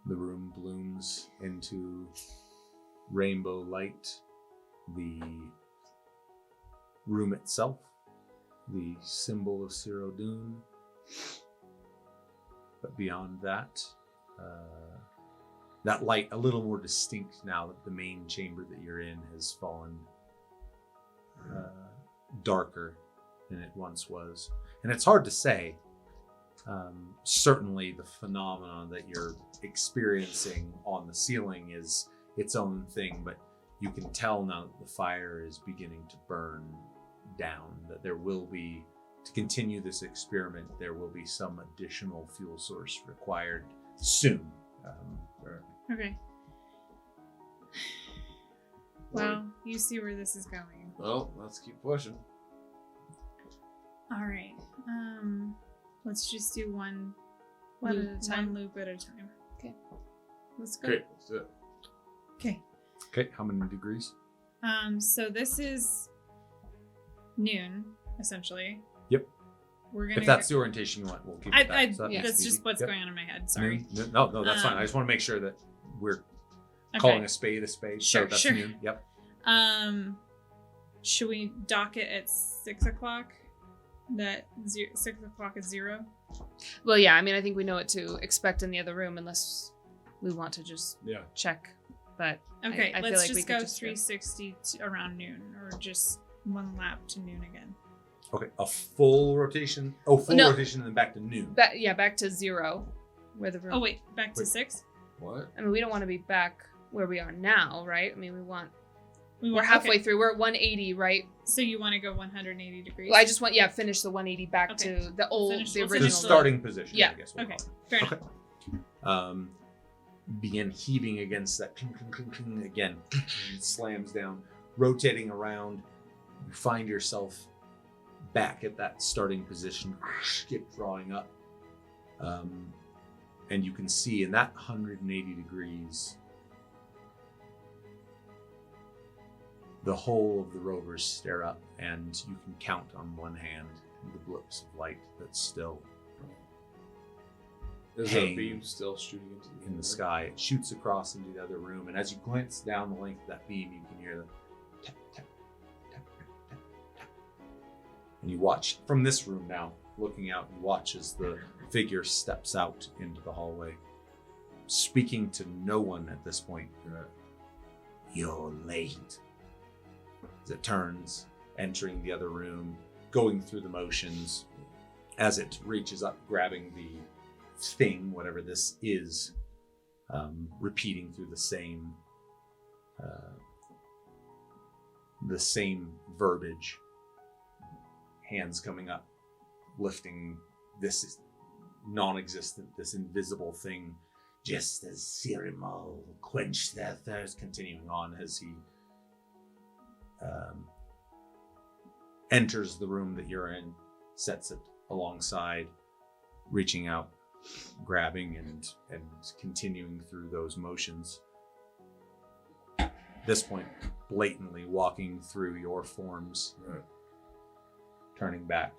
The room blooms into rainbow light. The room itself, the symbol of Ciro Dune. But beyond that, that light a little more distinct now that the main chamber that you're in has fallen darker than it once was. And it's hard to say. Certainly the phenomenon that you're experiencing on the ceiling is its own thing, but you can tell now that the fire is beginning to burn down, that there will be, to continue this experiment, there will be some additional fuel source required soon. Okay. Well, you see where this is going. Well, let's keep pushing. All right. Let's just do one One loop, at a time? one loop at a time. Okay. Let's go. Okay, let's do it. Okay. Okay, how many degrees? So this is noon, essentially. Yep. We're gonna. If that's the orientation you want, we'll keep it that. So yeah. That's easy. just what's Yep. going on in my head. Sorry. Noon? No, that's fine. I just want to make sure that we're calling a spade a spade. Sure, so that's sure. noon. Yep. Should we dock it at 6 o'clock? That 6 o'clock is 0. Well, yeah, I mean, I think we know what to expect in the other room unless we want to just Yeah. check. But Okay, I feel let's like we just could go just go. 360 to around noon, or just one lap to noon again. Okay, a full rotation. Oh, full No. rotation and then back to noon. Back to 0, where the room. Oh wait, back to Wait. 6. What? I mean, we don't want to be back where we are now, right? I mean, We we're want- halfway okay, through. We're at 180, right? So you want to go 180 degrees? Well, I just want finish the 180 back Okay. to the old, Finish- the we'll The finish original. starting position, Yeah. I guess. We'll Okay, call it. fair Okay. enough. Begin heaving against that clink, clink, clink, clink, again. It slams down, rotating around. You find yourself back at that starting position. Skip drawing up, and you can see in that 180 degrees the whole of the Rovers stare up, and you can count on one hand the blips of light that's still Is Hang the beam still shooting into in the sky. It shoots across into the other room, and as you glance down the length of that beam, you can hear the tap, tap, tap, tap, tap, tap. And you watch from this room now, looking out, you watch as the figure steps out into the hallway, speaking to no one at this point. You're late. As it turns, entering the other room, going through the motions, as it reaches up, grabbing the thing, whatever this is, repeating through the same verbiage. Hands coming up, lifting this non-existent, this invisible thing, just as Cirimal quenched their thirst, continuing on as he enters the room that you're in, sets it alongside, reaching out, grabbing and continuing through those motions. At this point, blatantly walking through your forms, Right. turning back.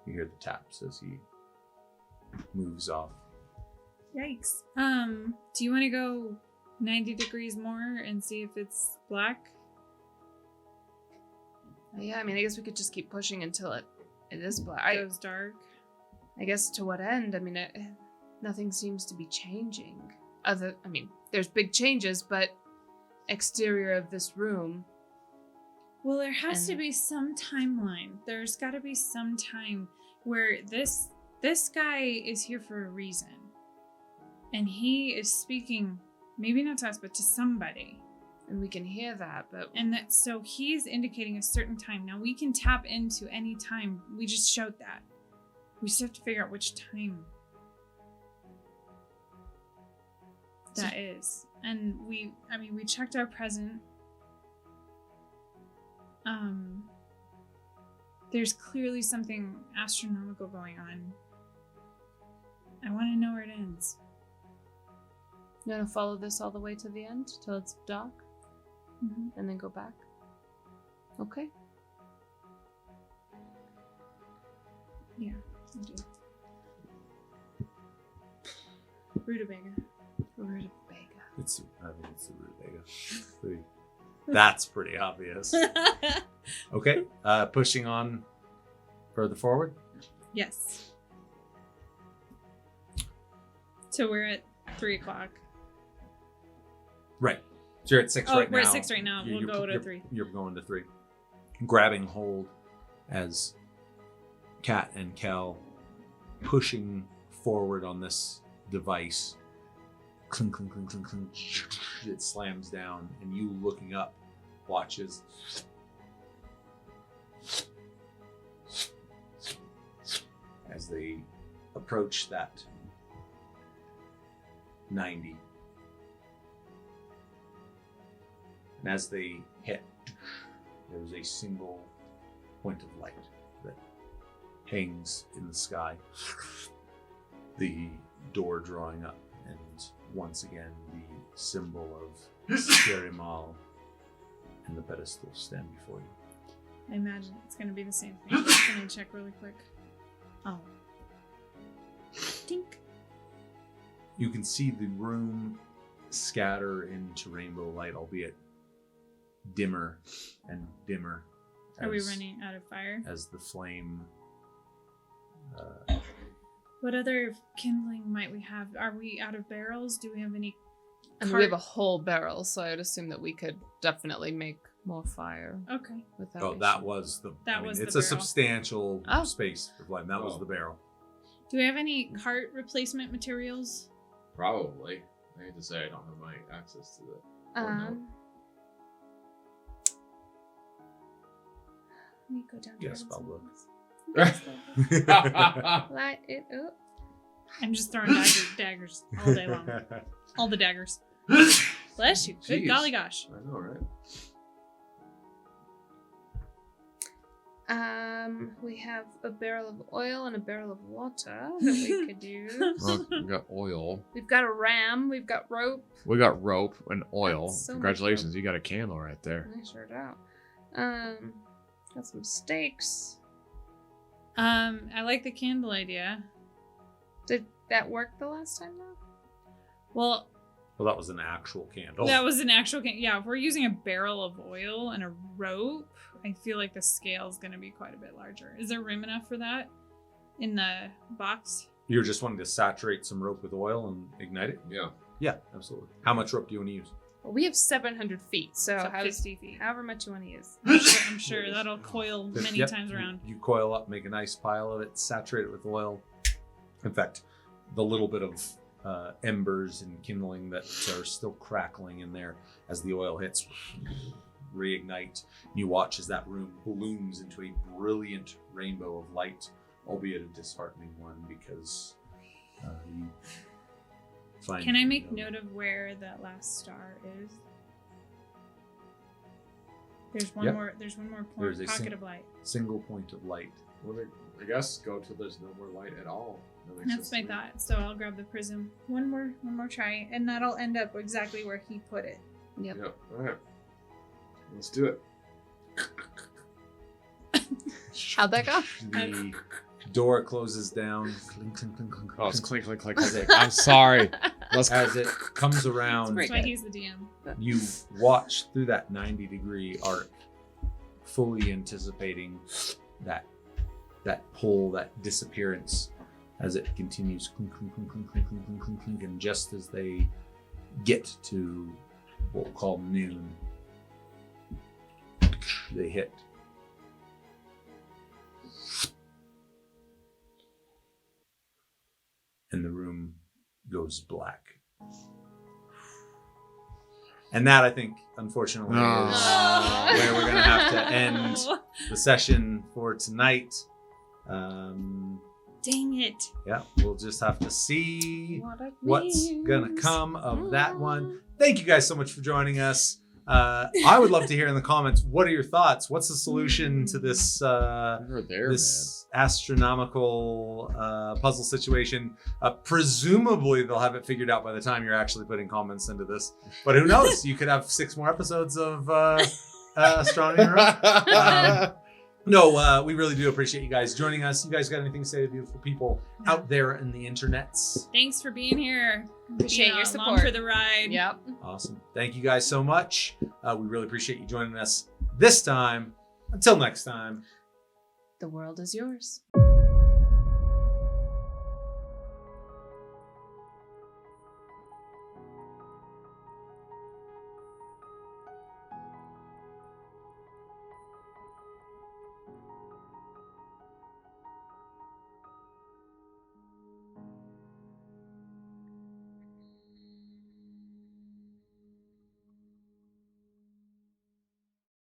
You hear the taps as he moves off. Yikes. Do you want to go 90 degrees more and see if it's black? Yeah, I mean, I guess we could just keep pushing until it is black. Goes dark. I guess to what end? I mean, nothing seems to be changing. There's big changes, but exterior of this room. Well, there has to And- be some timeline. There's got to be some time where this guy is here for a reason. And he is speaking, maybe not to us, but to somebody. And we can hear that, but And that so he's indicating a certain time. Now we can tap into any time. We just showed that. We just have to figure out which time that is. And we checked our present. There's clearly something astronomical going on. I want to know where it ends. You want to follow this all the way to the end till it's dark, and then go back? Okay. Yeah, I do. Rutabaga. It's the rutabaga. That's pretty obvious. Okay, pushing on further forward. Yes. So we're at 3:00. Right. So you're at 6 right now. We're at 6 right now. We'll go to you're, 3. You're going to 3. Grabbing hold as Kat and Kel pushing forward on this device. Clink, clink, clink, clink, clink. It slams down, and you looking up watches as they approach that 90. And as they hit, there's a single point of light that hangs in the sky. The door drawing up, and once again the symbol of Sherimal and the pedestal stand before you. I imagine it's going to be the same thing. Let me check really quick. Oh. Dink. You can see the room scatter into rainbow light, albeit dimmer and dimmer. Are we running out of fire? As the flame. What other kindling might we have? Are we out of barrels? Do we have any? I mean, we have a whole barrel, so I would assume that we could definitely make more fire. Okay. Without Oh, that was the. It's a barrel. substantial space for flame. That was the barrel. Do we have any cart replacement materials? Probably. I hate to say I don't have my access to that. Let me go down. Yes, Pablo. Light it up. I'm just throwing daggers all day long. All the daggers. Bless you. Good Jeez. golly gosh. I know, right? We have a barrel of oil and a barrel of water that we could use. Well, we got oil. We've got a ram. We've got rope. We got rope and oil. That's so much Congratulations, you got a candle right there. I sure do. Got some steaks. I like the candle idea. Did that work the last time though? Well, that was an actual candle. that was an actual yeah, if we're using a barrel of oil and a rope, I feel like the scale is going to be quite a bit larger. Is there room enough for that in the box? You're just wanting to saturate some rope with oil and ignite it? Yeah. Yeah, absolutely. How much rope do you want to use? Well, we have 700 feet, so 50 feet. however much you want to use. I'm sure that'll coil many Yep, times around. You coil up, make a nice pile of it, saturate it with oil. In fact, the little bit of embers and kindling that are still crackling in there as the oil hits reignite. You watch as that room blooms into a brilliant rainbow of light, albeit a disheartening one because you find. Can I make note of where that last star is? There's one Yep. more. There's one more There's a pocket of light. single point of light. Well, I guess go till there's no more light at all. That makes That's sense my to me. thought. So I'll grab the prism. One more try, and that'll end up exactly where he put it. Yep. Yep. All right. Let's do it. How'd that go? The door closes down. Clink, clink, clink, clink, Oh, it's clink. clink, clink, clink. I'm sorry. Let's As it comes around, Great. That's why he's the DM. you watch through that 90-degree arc, fully anticipating that pull, that disappearance, as it continues clink, clink, clink, clink, clink, clink, clink, clink, clink, and just as they get to what we'll call noon, they hit. And the room goes black. And that, I think, unfortunately, is where we're going to have to end the session for tonight. Dang it. Yeah, we'll just have to see What it what's means. going to come of that one. Thank you guys so much for joining us. I would love to hear in the comments, what are your thoughts? What's the solution to this You're there, this astronomical puzzle situation? Presumably they'll have it figured out by the time you're actually putting comments into this. But who knows? You could have 6 more episodes of astronomy. man. No, we really do appreciate you guys joining us. You guys got anything to say to beautiful people out there in the internets? Thanks for being here. Appreciate your Along support. for the ride. Yep. Awesome. Thank you guys so much. We really appreciate you joining us this time. Until next time. The world is yours.